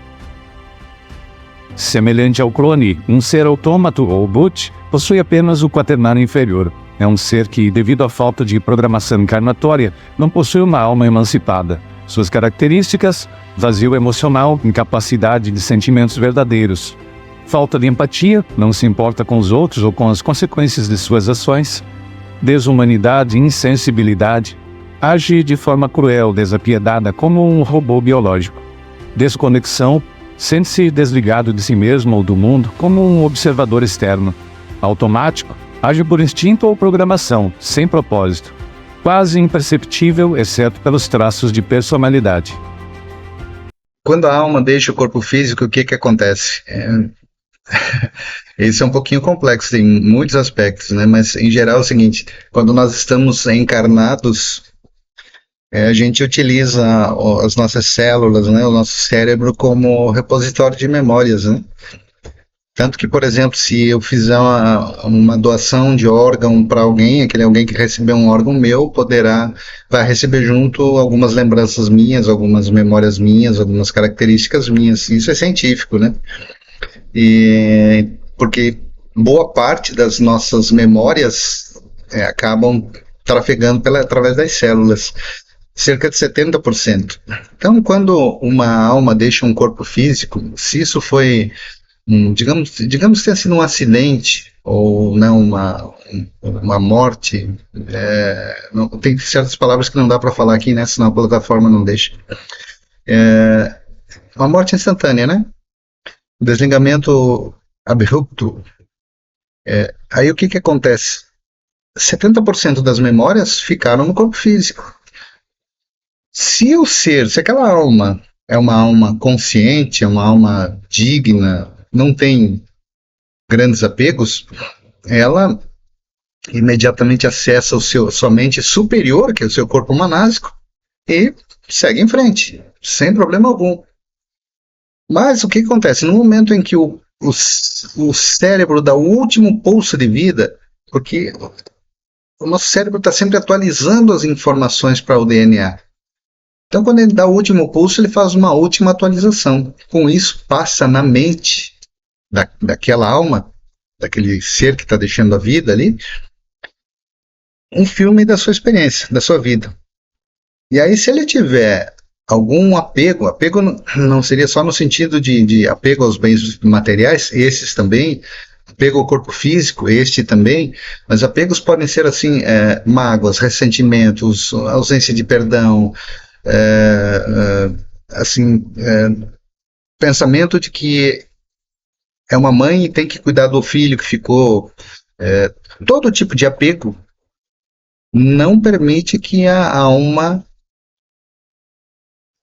Semelhante ao clone, um ser autômato ou boot possui apenas o quaternário inferior. É um ser que, devido à falta de programação encarnatória, não possui uma alma emancipada. Suas características: vazio emocional, incapacidade de sentimentos verdadeiros, falta de empatia, não se importa com os outros ou com as consequências de suas ações, desumanidade e insensibilidade, age de forma cruel, desapiedada como um robô biológico, desconexão, sente-se desligado de si mesmo ou do mundo como um observador externo, automático, age por instinto ou programação, sem propósito, quase imperceptível, exceto pelos traços de personalidade. Quando a alma deixa o corpo físico, o que acontece? Esse é um pouquinho complexo, tem muitos aspectos, né? Mas em geral é o seguinte: quando nós estamos encarnados, a gente utiliza as nossas células, né? O nosso cérebro como repositório de memórias, né? Tanto que, por exemplo, se eu fizer uma doação de órgão para alguém, aquele alguém que receber um órgão meu vai receber junto algumas lembranças minhas, algumas memórias minhas, algumas características minhas. Isso é científico, né? Porque boa parte das nossas memórias acabam trafegando através das células, cerca de 70%. Então, quando uma alma deixa um corpo físico, se isso foi digamos que tenha sido um acidente ou não uma morte, não, tem certas palavras que não dá para falar aqui, né? Senão a plataforma não deixa. Uma morte instantânea, né? Desligamento abrupto. Aí o que acontece? 70% das memórias ficaram no corpo físico. Se aquela alma é uma alma consciente, é uma alma digna, não tem grandes apegos, ela imediatamente acessa sua mente superior, que é o seu corpo manásico, e segue em frente, sem problema algum. Mas o que acontece? No momento em que o cérebro dá o último pulso de vida, porque o nosso cérebro está sempre atualizando as informações para o DNA. Então, quando ele dá o último pulso, ele faz uma última atualização. Com isso, passa na mente daquela alma, daquele ser que está deixando a vida ali, um filme da sua experiência, da sua vida. E aí, se ele tiver algum apego não seria só no sentido de apego aos bens materiais, esses também, apego ao corpo físico, este também, mas apegos podem ser assim, mágoas, ressentimentos, ausência de perdão, pensamento de que é uma mãe e tem que cuidar do filho que ficou. Todo tipo de apego não permite que a alma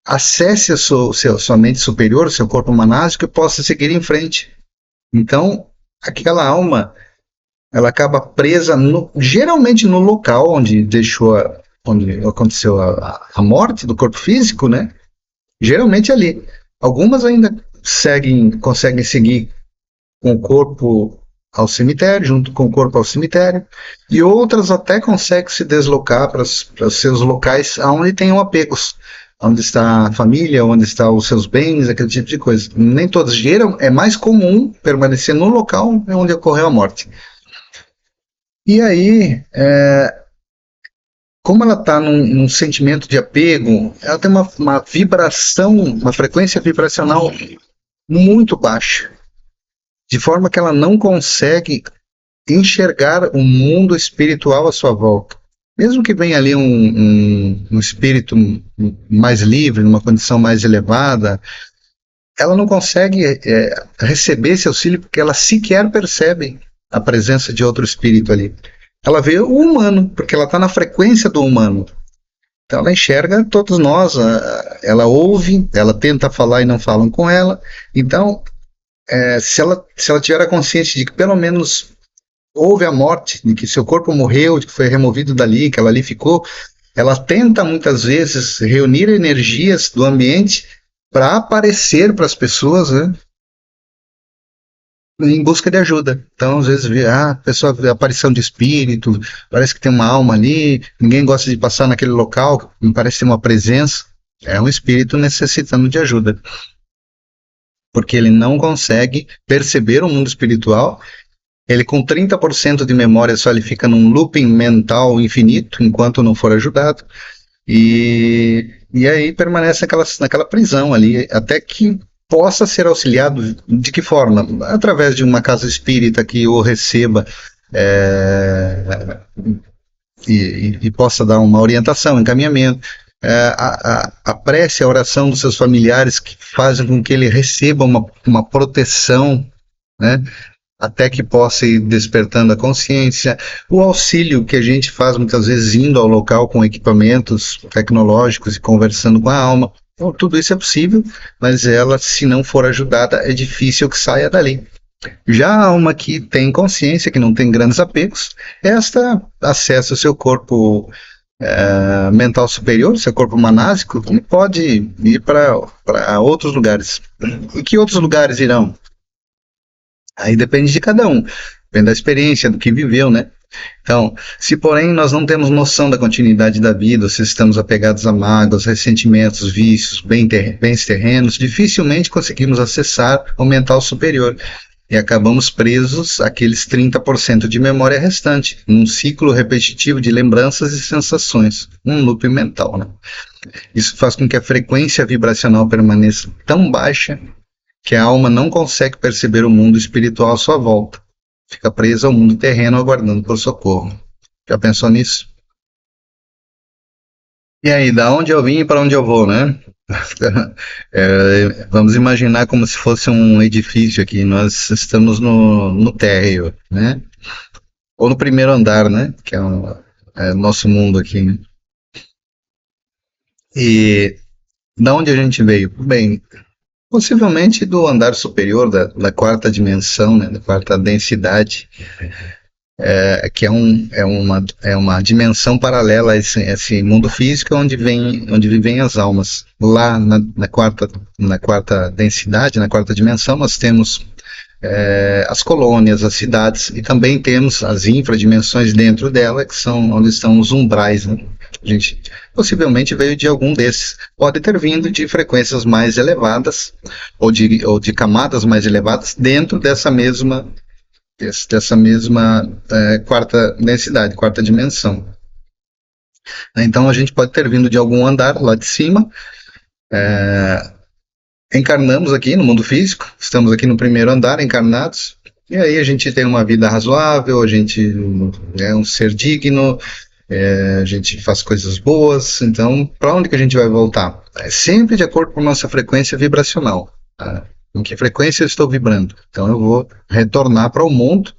acesse a sua mente superior, seu corpo manásico, e possa seguir em frente. Então, aquela alma, ela acaba presa geralmente no local onde aconteceu a morte do corpo físico, né? Geralmente ali. Algumas ainda conseguem seguir com o corpo ao cemitério, junto com o corpo ao cemitério, e outras até conseguem se deslocar para os seus locais onde tenham apegos, onde está a família, onde estão os seus bens, aquele tipo de coisa. Nem todas geram, é mais comum permanecer no local onde ocorreu a morte. E aí, como ela está num sentimento de apego, ela tem uma vibração, uma frequência vibracional muito baixa, de forma que ela não consegue enxergar o mundo espiritual à sua volta. Mesmo que venha ali um espírito mais livre, numa condição mais elevada, ela não consegue receber esse auxílio porque ela sequer percebe a presença de outro espírito ali. Ela vê o humano, porque ela está na frequência do humano. Então ela enxerga todos nós, ela ouve, ela tenta falar e não falam com ela. Então, se ela tiver a consciência de que pelo menos houve a morte, de que seu corpo morreu, de que foi removido dali, que ela ali ficou, ela tenta muitas vezes reunir energias do ambiente para aparecer para as pessoas, né, em busca de ajuda. Então, às vezes, a pessoa vê aparição de espírito, parece que tem uma alma ali, ninguém gosta de passar naquele local, me parece ter uma presença. É um espírito necessitando de ajuda. Porque ele não consegue perceber o mundo espiritual. Ele, com 30% de memória, só ele fica num looping mental infinito, enquanto não for ajudado. E aí permanece naquela prisão ali, até que possa ser auxiliado. De que forma? Através de uma casa espírita que o receba e possa dar uma orientação, encaminhamento. A prece, a oração dos seus familiares que fazem com que ele receba uma proteção, né? Até que possa ir despertando a consciência, o auxílio que a gente faz muitas vezes indo ao local com equipamentos tecnológicos e conversando com a alma. Então, tudo isso é possível, mas ela, se não for ajudada, é difícil que saia dali. Já a alma que tem consciência, que não tem grandes apegos, esta acessa o seu corpo mental superior, seu corpo manásico, e pode ir para outros lugares. E que outros lugares irão? Aí depende de cada um, depende da experiência, do que viveu, né? Então, se porém nós não temos noção da continuidade da vida, ou se estamos apegados a mágoas, ressentimentos, vícios, bens terrenos, dificilmente conseguimos acessar o mental superior e acabamos presos àqueles 30% de memória restante, num ciclo repetitivo de lembranças e sensações, um loop mental, né? Isso faz com que a frequência vibracional permaneça tão baixa que a alma não consegue perceber o mundo espiritual à sua volta. Fica presa ao mundo terreno aguardando por socorro. Já pensou nisso? E aí, da onde eu vim e para onde eu vou, né? Vamos imaginar como se fosse um edifício aqui. Nós estamos no térreo, né? Ou no primeiro andar, né? Que é o nosso mundo aqui, né? E da onde a gente veio? Bem, possivelmente do andar superior da quarta dimensão, né, da quarta densidade, que é uma dimensão paralela a esse mundo físico onde vivem as almas. Lá na quarta densidade, na quarta dimensão, nós temos as colônias, as cidades, e também temos as infradimensões dentro dela, que são onde estão os umbrais, né? A gente possivelmente veio de algum desses. Pode ter vindo de frequências mais elevadas ou de camadas mais elevadas dentro dessa mesma quarta densidade, quarta dimensão. Então a gente pode ter vindo de algum andar lá de cima. Encarnamos aqui no mundo físico, estamos aqui no primeiro andar encarnados, e aí a gente tem uma vida razoável, a gente é um ser digno, a gente faz coisas boas. Então, para onde que a gente vai voltar? É sempre de acordo com a nossa frequência vibracional. Tá? Em que frequência eu estou vibrando? Então, eu vou retornar para o mundo.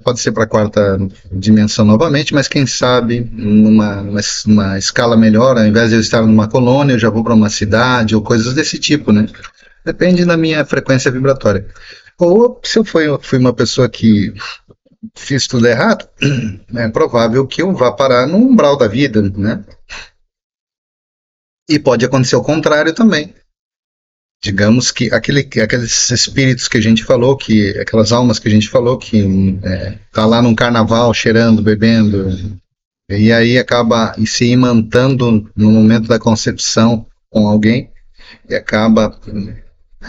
Pode ser para a quarta dimensão novamente, mas quem sabe numa escala melhor, ao invés de eu estar numa colônia, eu já vou para uma cidade ou coisas desse tipo, né? Depende da minha frequência vibratória. Ou se eu fui uma pessoa que fiz tudo errado, é provável que eu vá parar no umbral da vida, né? E pode acontecer o contrário também. Digamos que aqueles espíritos que a gente falou, aquelas almas que a gente falou, que tá lá num carnaval cheirando, bebendo, e aí acaba se imantando no momento da concepção com alguém, e acaba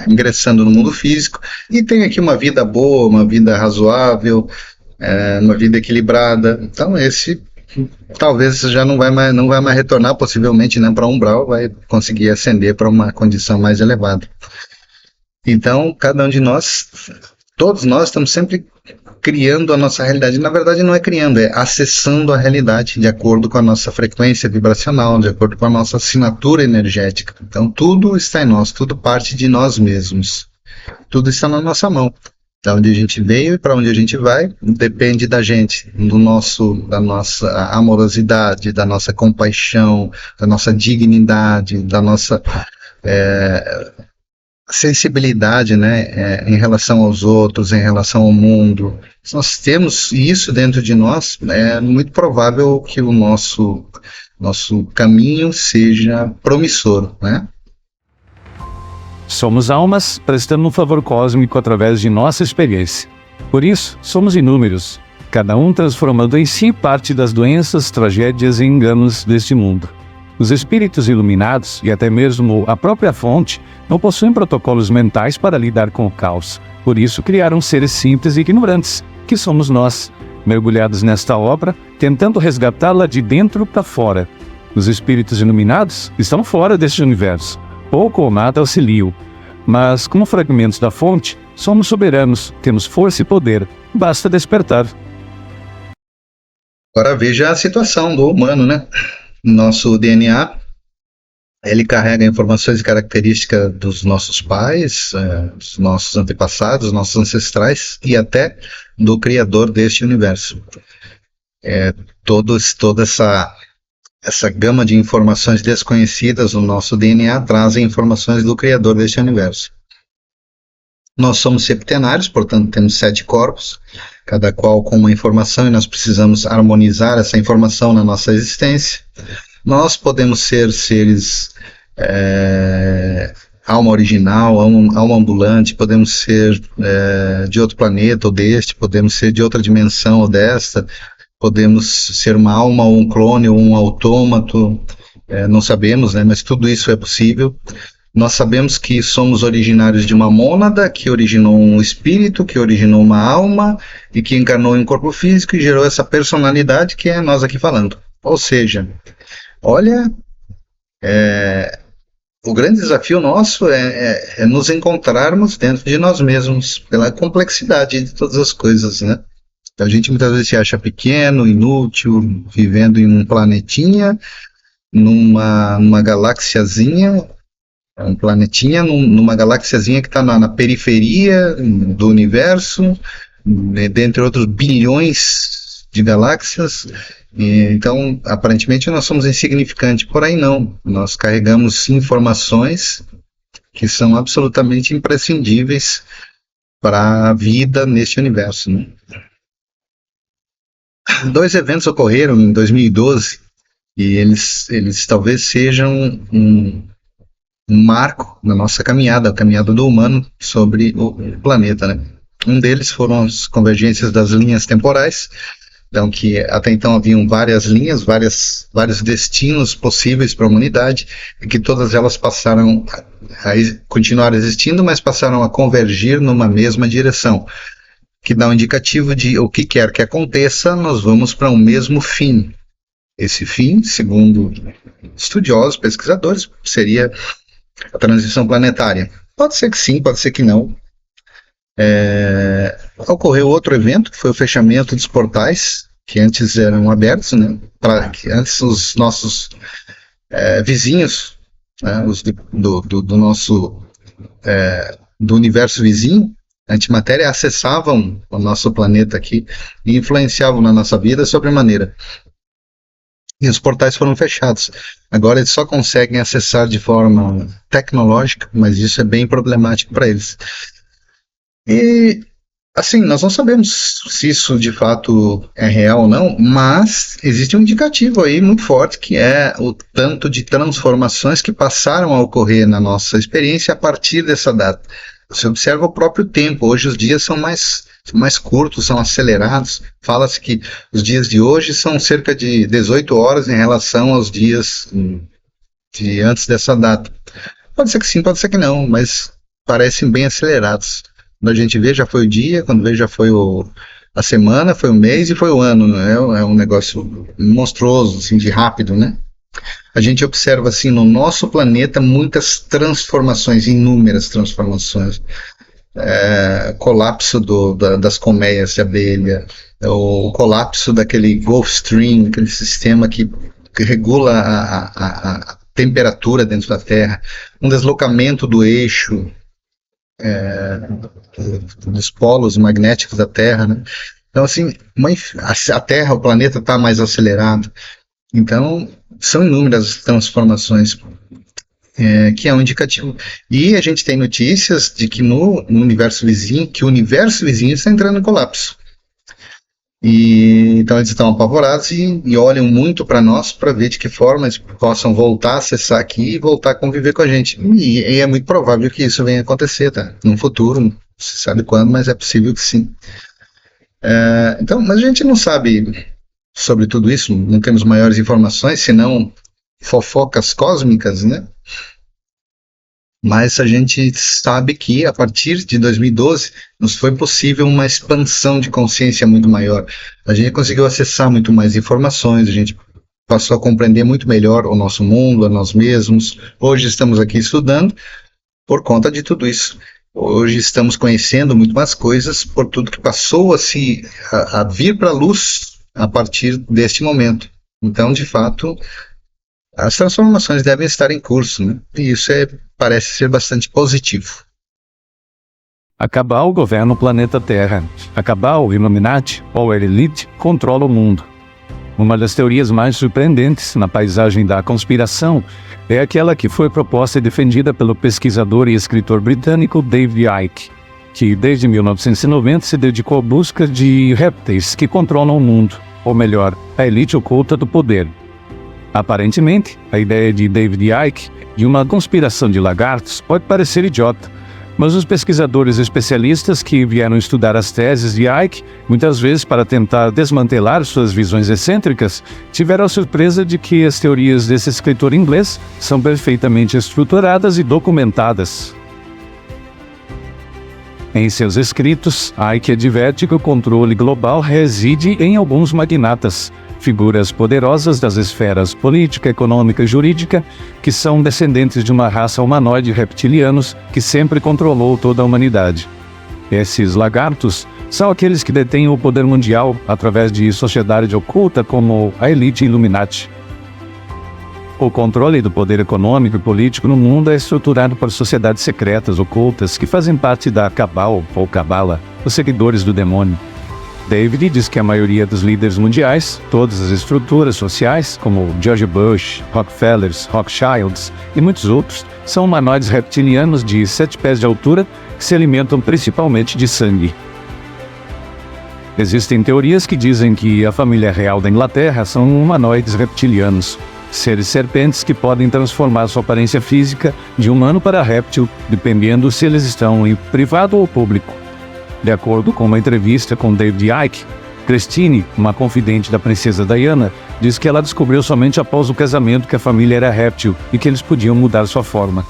ingressando no mundo físico, e tem aqui uma vida boa, uma vida razoável, uma vida equilibrada. Então esse talvez já não vai mais retornar, possivelmente, né, para umbral, vai conseguir ascender para uma condição mais elevada. Então cada um de nós, todos nós, estamos sempre criando a nossa realidade. Na verdade, não é criando, é acessando a realidade de acordo com a nossa frequência vibracional, de acordo com a nossa assinatura energética. Então, tudo está em nós, tudo parte de nós mesmos. Tudo está na nossa mão. Da onde a gente veio e para onde a gente vai, depende da gente, da nossa amorosidade, da nossa compaixão, da nossa dignidade, da nossa sensibilidade, né, em relação aos outros, em relação ao mundo. Se nós temos isso dentro de nós, é muito provável que o nosso caminho seja promissor, né? Somos almas prestando um favor cósmico através de nossa experiência. Por isso, somos inúmeros, cada um transformando em si parte das doenças, tragédias e enganos deste mundo. Os espíritos iluminados, e até mesmo a própria fonte, não possuem protocolos mentais para lidar com o caos. Por isso criaram seres simples e ignorantes, que somos nós, mergulhados nesta obra, tentando resgatá-la de dentro para fora. Os espíritos iluminados estão fora deste universo. Pouco ou nada auxiliam. Mas, como fragmentos da fonte, somos soberanos, temos força e poder. Basta despertar. Agora veja a situação do humano, né? Nosso DNA, ele carrega informações e características dos nossos pais, dos nossos antepassados, nossos ancestrais e até do Criador deste universo. Toda essa gama de informações desconhecidas no nosso DNA trazem informações do Criador deste universo. Nós somos septenários, portanto temos 7 corpos, cada qual com uma informação, e nós precisamos harmonizar essa informação na nossa existência. Nós podemos ser seres alma original, alma ambulante, podemos ser de outro planeta ou deste, podemos ser de outra dimensão ou desta, podemos ser uma alma ou um clone ou um autômato, não sabemos, né, mas tudo isso é possível. Nós sabemos que somos originários de uma mônada, que originou um espírito, que originou uma alma, e que encarnou em um corpo físico e gerou essa personalidade que é nós aqui falando. Ou seja, olha, o grande desafio nosso é nos encontrarmos dentro de nós mesmos, pela complexidade de todas as coisas, né? A gente muitas vezes se acha pequeno, inútil, vivendo em um planetinha, numa galáxiazinha, numa galáxiazinha que está na periferia do universo, dentre outros bilhões de galáxias. Então, aparentemente, nós somos insignificantes, porém não. Nós carregamos informações que são absolutamente imprescindíveis para a vida neste universo, né? 2 eventos ocorreram em 2012 e eles talvez sejam um marco na nossa caminhada, a caminhada do humano sobre o planeta, né? Um deles foram as convergências das linhas temporais, então que até então haviam várias linhas, vários destinos possíveis para a humanidade, e que todas elas passaram a continuar existindo, mas passaram a convergir numa mesma direção, que dá um indicativo de o que quer que aconteça, nós vamos para um mesmo fim. Esse fim, segundo estudiosos, pesquisadores, seria a transição planetária. Pode ser que sim, pode ser que não. Ocorreu outro evento, que foi o fechamento dos portais, que antes eram abertos, né, que antes os nossos vizinhos, né, do universo vizinho, a antimatéria, acessavam o nosso planeta aqui e influenciavam na nossa vida sobremaneira. E os portais foram fechados. Agora eles só conseguem acessar de forma tecnológica, mas isso é bem problemático para eles. E, assim, nós não sabemos se isso de fato é real ou não, mas existe um indicativo aí muito forte, que é o tanto de transformações que passaram a ocorrer na nossa experiência a partir dessa data. Você observa o próprio tempo. Hoje os dias são mais curtos, são acelerados. Fala-se que os dias de hoje são cerca de 18 horas em relação aos dias de antes dessa data. Pode ser que sim, pode ser que não, mas parecem bem acelerados. Quando a gente vê, já foi o dia, quando vê, já foi a semana, foi o mês e foi o ano, né? É um negócio monstruoso, assim, de rápido, né? A gente observa, assim, no nosso planeta, muitas transformações, inúmeras transformações. colapso das colmeias de abelha, o colapso daquele Gulf Stream, aquele sistema que regula a temperatura dentro da Terra, um deslocamento do eixo dos polos magnéticos da Terra, né? Então, assim, a Terra, o planeta está mais acelerado. Então, são inúmeras transformações que é um indicativo. E a gente tem notícias de que no universo vizinho, que o universo vizinho está entrando em colapso. E então eles estão apavorados e olham muito para nós para ver de que forma eles possam voltar a acessar aqui e voltar a conviver com a gente. E é muito provável que isso venha a acontecer, tá? No futuro, não se sabe quando, mas é possível que sim. Então, mas a gente não sabe sobre tudo isso, não temos maiores informações, senão fofocas cósmicas, né? Mas a gente sabe que a partir de 2012 nos foi possível uma expansão de consciência muito maior. A gente conseguiu acessar muito mais informações, a gente passou a compreender muito melhor o nosso mundo, a nós mesmos. Hoje estamos aqui estudando por conta de tudo isso. Hoje estamos conhecendo muito mais coisas por tudo que passou a vir para a luz a partir deste momento. Então, de fato, as transformações devem estar em curso, né? E isso parece ser bastante positivo. A Cabal governa o planeta Terra. A Cabal, o Illuminati, ou a Elite, controla o mundo. Uma das teorias mais surpreendentes na paisagem da conspiração é aquela que foi proposta e defendida pelo pesquisador e escritor britânico David Icke, que desde 1990 se dedicou à busca de répteis que controlam o mundo, ou melhor, a elite oculta do poder. Aparentemente, a ideia de David Icke de uma conspiração de lagartos pode parecer idiota, mas os pesquisadores especialistas que vieram estudar as teses de Icke, muitas vezes para tentar desmantelar suas visões excêntricas, tiveram a surpresa de que as teorias desse escritor inglês são perfeitamente estruturadas e documentadas. Em seus escritos, Icke adverte que o controle global reside em alguns magnatas, figuras poderosas das esferas política, econômica e jurídica, que são descendentes de uma raça humanoide reptilianos que sempre controlou toda a humanidade. Esses lagartos são aqueles que detêm o poder mundial através de sociedade oculta como a Elite Illuminati. O controle do poder econômico e político no mundo é estruturado por sociedades secretas ocultas que fazem parte da Cabal ou Cabala, os seguidores do demônio. David diz que a maioria dos líderes mundiais, todas as estruturas sociais, como George Bush, Rockefellers, Rothschilds e muitos outros, são humanoides reptilianos de 7 pés de altura que se alimentam principalmente de sangue. Existem teorias que dizem que a família real da Inglaterra são humanoides reptilianos, seres serpentes que podem transformar sua aparência física de humano para réptil, dependendo se eles estão em privado ou público. De acordo com uma entrevista com David Icke, Christine, uma confidente da princesa Diana, diz que ela descobriu somente após o casamento que a família era réptil e que eles podiam mudar sua forma.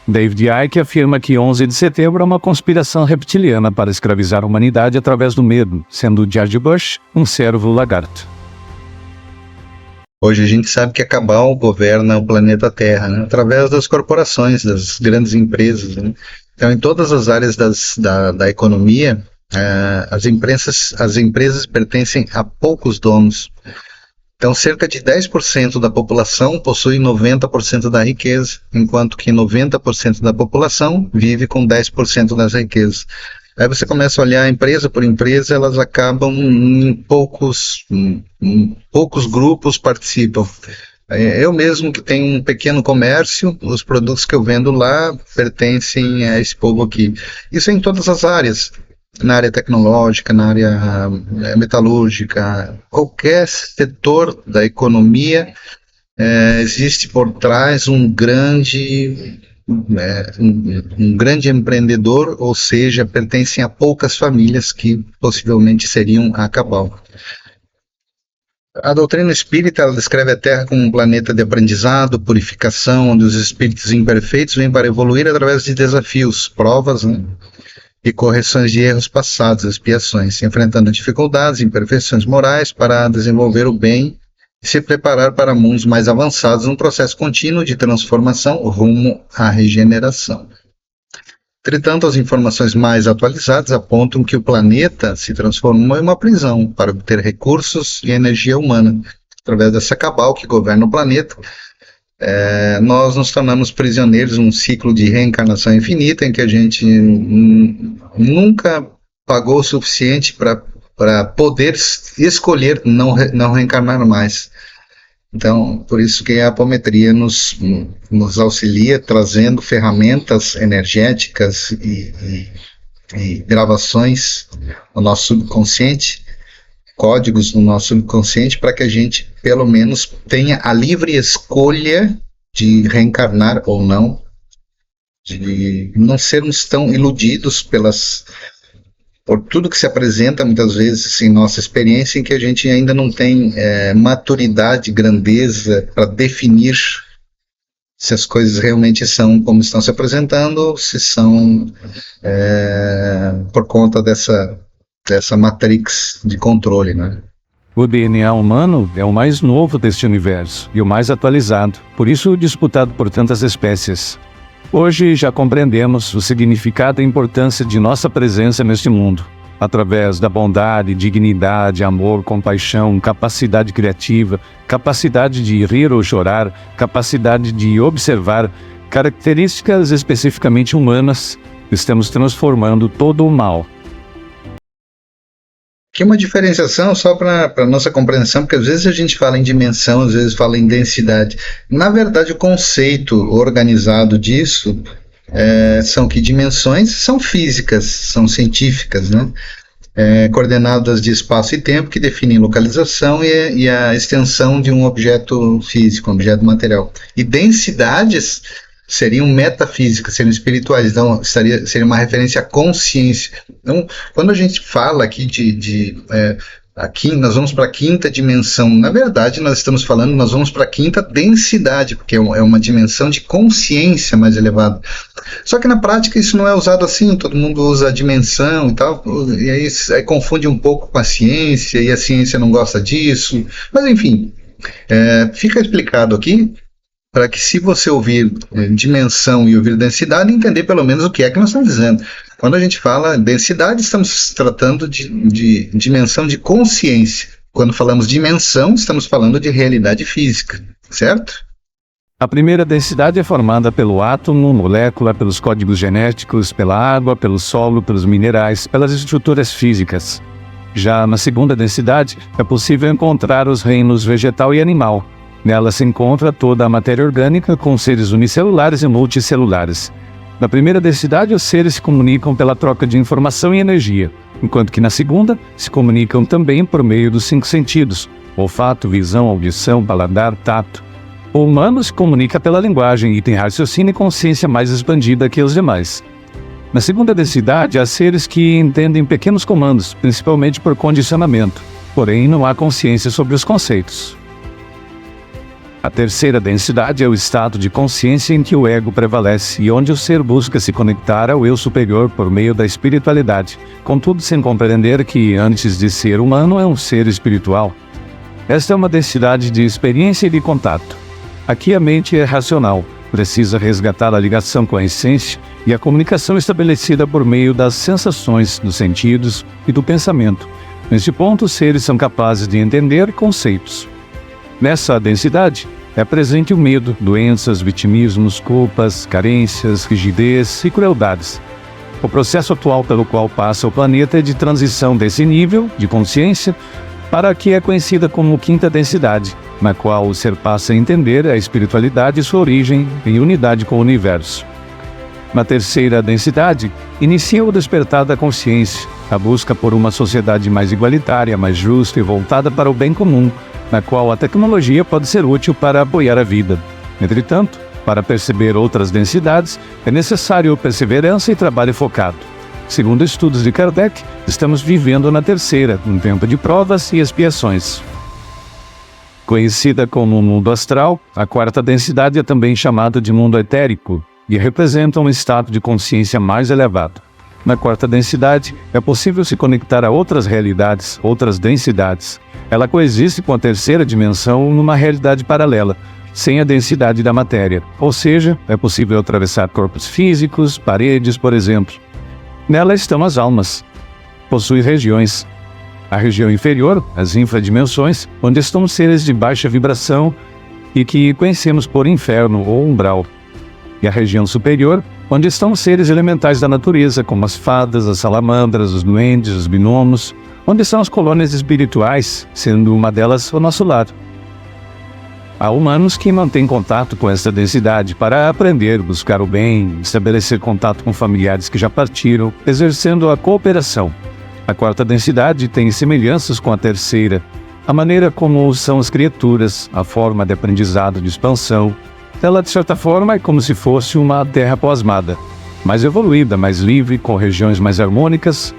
David Icke afirma que 11 de setembro é uma conspiração reptiliana para escravizar a humanidade através do medo, sendo George Bush um servo lagarto. Hoje a gente sabe que a Cabal governa o planeta Terra, né? Através das corporações, das grandes empresas, né? Então, em todas as áreas da economia, as empresas pertencem a poucos donos. Então, cerca de 10% da população possui 90% da riqueza, enquanto que 90% da população vive com 10% das riquezas. Aí você começa a olhar empresa por empresa, elas acabam em poucos grupos participam. Eu mesmo que tenho um pequeno comércio, os produtos que eu vendo lá pertencem a esse povo aqui. Isso é em todas as áreas, na área tecnológica, na área metalúrgica, qualquer setor da economia, existe por trás um grande empreendedor, ou seja, pertencem a poucas famílias que possivelmente seriam a Cabal. A doutrina espírita ela descreve a Terra como um planeta de aprendizado, purificação, onde os espíritos imperfeitos vêm para evoluir através de desafios, provas, né, e correções de erros passados, expiações, enfrentando dificuldades, imperfeições morais para desenvolver o bem e se preparar para mundos mais avançados num processo contínuo de transformação rumo à regeneração. Entretanto, as informações mais atualizadas apontam que o planeta se transformou em uma prisão para obter recursos e energia humana. Através dessa cabal que governa o planeta, nós nos tornamos prisioneiros num ciclo de reencarnação infinita em que a gente nunca pagou o suficiente para poder escolher não reencarnar mais. Então, por isso que a apometria nos auxilia trazendo ferramentas energéticas e gravações no nosso subconsciente, códigos no nosso subconsciente, para que a gente, pelo menos, tenha a livre escolha de reencarnar ou não, de não sermos tão iludidos por tudo que se apresenta muitas vezes em nossa experiência, em que a gente ainda não tem maturidade, grandeza para definir se as coisas realmente são como estão se apresentando, ou se são por conta dessa matrix de controle, né? O DNA humano é o mais novo deste universo e o mais atualizado, por isso disputado por tantas espécies. Hoje já compreendemos o significado e a importância de nossa presença neste mundo, através da bondade, dignidade, amor, compaixão, capacidade criativa, capacidade de rir ou chorar, capacidade de observar, características especificamente humanas. Estamos transformando todo o mal. Aqui uma diferenciação só para nossa compreensão, porque às vezes a gente fala em dimensão, às vezes fala em densidade. Na verdade, o conceito organizado disso são que dimensões são físicas, são científicas, né? Coordenadas de espaço e tempo que definem localização e a extensão de um objeto físico, um objeto material. E densidades seriam metafísicas, seriam espirituais, então seria uma referência à consciência. Então, quando a gente fala aqui aqui nós vamos para a quinta dimensão, na verdade nós vamos para a quinta densidade, porque é uma dimensão de consciência mais elevada. Só que na prática isso não é usado assim, todo mundo usa a dimensão e tal, e aí confunde um pouco com a ciência, e a ciência não gosta disso, mas enfim, fica explicado aqui, para que, se você ouvir dimensão e ouvir densidade, entender pelo menos o que é que nós estamos dizendo. Quando a gente fala densidade, estamos tratando de dimensão de consciência. Quando falamos dimensão, estamos falando de realidade física, certo? A primeira densidade é formada pelo átomo, molécula, pelos códigos genéticos, pela água, pelo solo, pelos minerais, pelas estruturas físicas. Já na segunda densidade, é possível encontrar os reinos vegetal e animal. Nela se encontra toda a matéria orgânica com seres unicelulares e multicelulares. Na primeira densidade, os seres se comunicam pela troca de informação e energia, enquanto que na segunda, se comunicam também por meio dos 5 sentidos: olfato, visão, audição, paladar, tato. O humano se comunica pela linguagem e tem raciocínio e consciência mais expandida que os demais. Na segunda densidade, há seres que entendem pequenos comandos, principalmente por condicionamento, porém não há consciência sobre os conceitos. A terceira densidade é o estado de consciência em que o ego prevalece e onde o ser busca se conectar ao eu superior por meio da espiritualidade, contudo sem compreender que, antes de ser humano, é um ser espiritual. Esta é uma densidade de experiência e de contato. Aqui a mente é racional, precisa resgatar a ligação com a essência e a comunicação estabelecida por meio das sensações, dos sentidos e do pensamento. Neste ponto, os seres são capazes de entender conceitos. Nessa densidade, é presente o medo, doenças, vitimismos, culpas, carências, rigidez e crueldades. O processo atual pelo qual passa o planeta é de transição desse nível de consciência para a que é conhecida como quinta densidade, na qual o ser passa a entender a espiritualidade e sua origem em unidade com o universo. Na terceira densidade, inicia o despertar da consciência, a busca por uma sociedade mais igualitária, mais justa e voltada para o bem comum, na qual a tecnologia pode ser útil para apoiar a vida. Entretanto, para perceber outras densidades, é necessário perseverança e trabalho focado. Segundo estudos de Kardec, estamos vivendo na terceira, um tempo de provas e expiações. Conhecida como mundo astral, a quarta densidade é também chamada de mundo etérico e representa um estado de consciência mais elevado. Na quarta densidade, é possível se conectar a outras realidades, outras densidades. Ela coexiste com a terceira dimensão numa realidade paralela, sem a densidade da matéria, ou seja, é possível atravessar corpos físicos, paredes, por exemplo. Nela estão as almas. Possui regiões. A região inferior, as infradimensões, onde estão seres de baixa vibração e que conhecemos por inferno ou umbral. E a região superior, onde estão seres elementais da natureza, como as fadas, as salamandras, os duendes, os gnomos, onde são as colônias espirituais, sendo uma delas o nosso lar. Há humanos que mantêm contato com essa densidade para aprender, buscar o bem, estabelecer contato com familiares que já partiram, exercendo a cooperação. A quarta densidade tem semelhanças com a terceira, a maneira como são as criaturas, a forma de aprendizado de expansão. Ela, de certa forma, é como se fosse uma terra plasmada, mais evoluída, mais livre, com regiões mais harmônicas,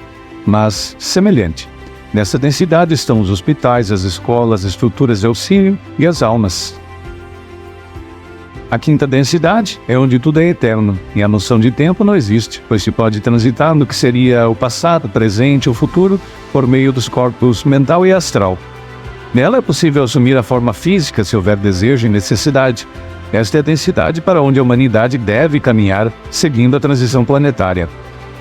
mas semelhante. Nessa densidade estão os hospitais, as escolas, as estruturas de auxílio e as almas. A quinta densidade é onde tudo é eterno, e a noção de tempo não existe, pois se pode transitar no que seria o passado, presente ou futuro por meio dos corpos mental e astral. Nela é possível assumir a forma física se houver desejo e necessidade. Esta é a densidade para onde a humanidade deve caminhar, seguindo a transição planetária.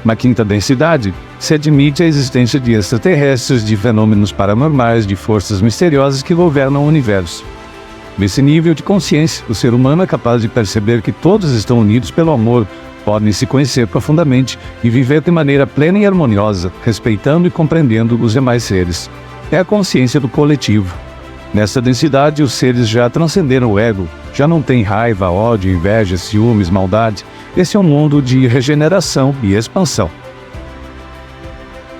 Na quinta densidade, se admite a existência de extraterrestres, de fenômenos paranormais, de forças misteriosas que governam o universo. Nesse nível de consciência, o ser humano é capaz de perceber que todos estão unidos pelo amor, podem se conhecer profundamente e viver de maneira plena e harmoniosa, respeitando e compreendendo os demais seres. É a consciência do coletivo. Nessa densidade, os seres já transcenderam o ego, já não têm raiva, ódio, inveja, ciúmes, maldade. Esse é um mundo de regeneração e expansão.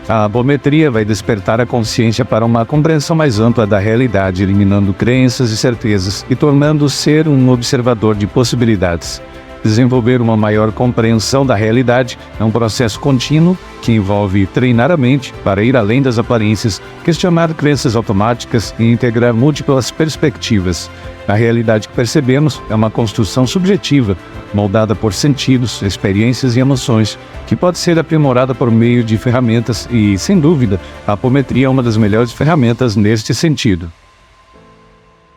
A apometria vai despertar a consciência para uma compreensão mais ampla da realidade, eliminando crenças e certezas e tornando o ser um observador de possibilidades. Desenvolver uma maior compreensão da realidade é um processo contínuo que envolve treinar a mente para ir além das aparências, questionar crenças automáticas e integrar múltiplas perspectivas. A realidade que percebemos é uma construção subjetiva, moldada por sentidos, experiências e emoções, que pode ser aprimorada por meio de ferramentas e, sem dúvida, a apometria é uma das melhores ferramentas neste sentido.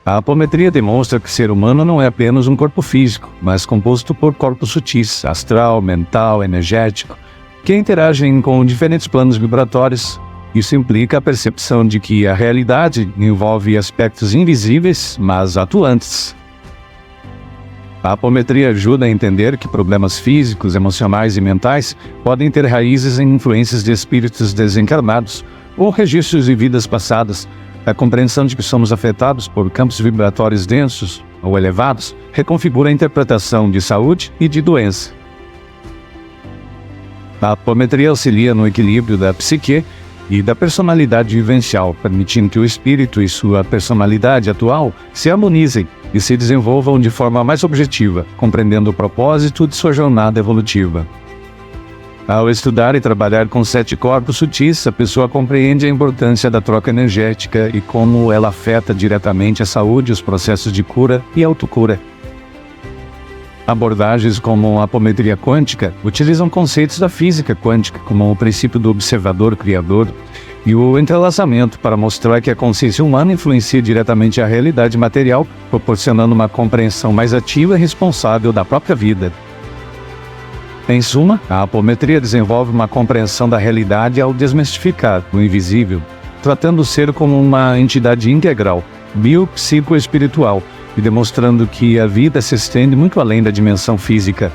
A apometria demonstra que o ser humano não é apenas um corpo físico, mas composto por corpos sutis, astral, mental, energético, que interagem com diferentes planos vibratórios. Isso implica a percepção de que a realidade envolve aspectos invisíveis, mas atuantes. A apometria ajuda a entender que problemas físicos, emocionais e mentais podem ter raízes em influências de espíritos desencarnados ou registros de vidas passadas. A compreensão de que somos afetados por campos vibratórios densos ou elevados reconfigura a interpretação de saúde e de doença. A apometria auxilia no equilíbrio da psique e da personalidade vivencial, permitindo que o espírito e sua personalidade atual se harmonizem e se desenvolvam de forma mais objetiva, compreendendo o propósito de sua jornada evolutiva. Ao estudar e trabalhar com 7 corpos sutis, a pessoa compreende a importância da troca energética e como ela afeta diretamente a saúde, os processos de cura e autocura. Abordagens como a apometria quântica utilizam conceitos da física quântica, como o princípio do observador-criador e o entrelaçamento para mostrar que a consciência humana influencia diretamente a realidade material, proporcionando uma compreensão mais ativa e responsável da própria vida. Em suma, a apometria desenvolve uma compreensão da realidade ao desmistificar o invisível, tratando o ser como uma entidade integral, bio-psico-espiritual, e demonstrando que a vida se estende muito além da dimensão física.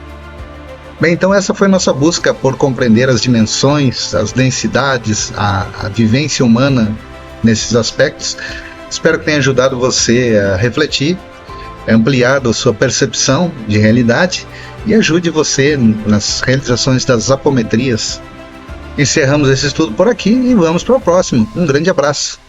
Bem, então essa foi nossa busca por compreender as dimensões, as densidades, a vivência humana nesses aspectos. Espero que tenha ajudado você a refletir, ampliado a sua percepção de realidade e ajude você nas realizações das apometrias. Encerramos esse estudo por aqui e vamos para o próximo. Um grande abraço.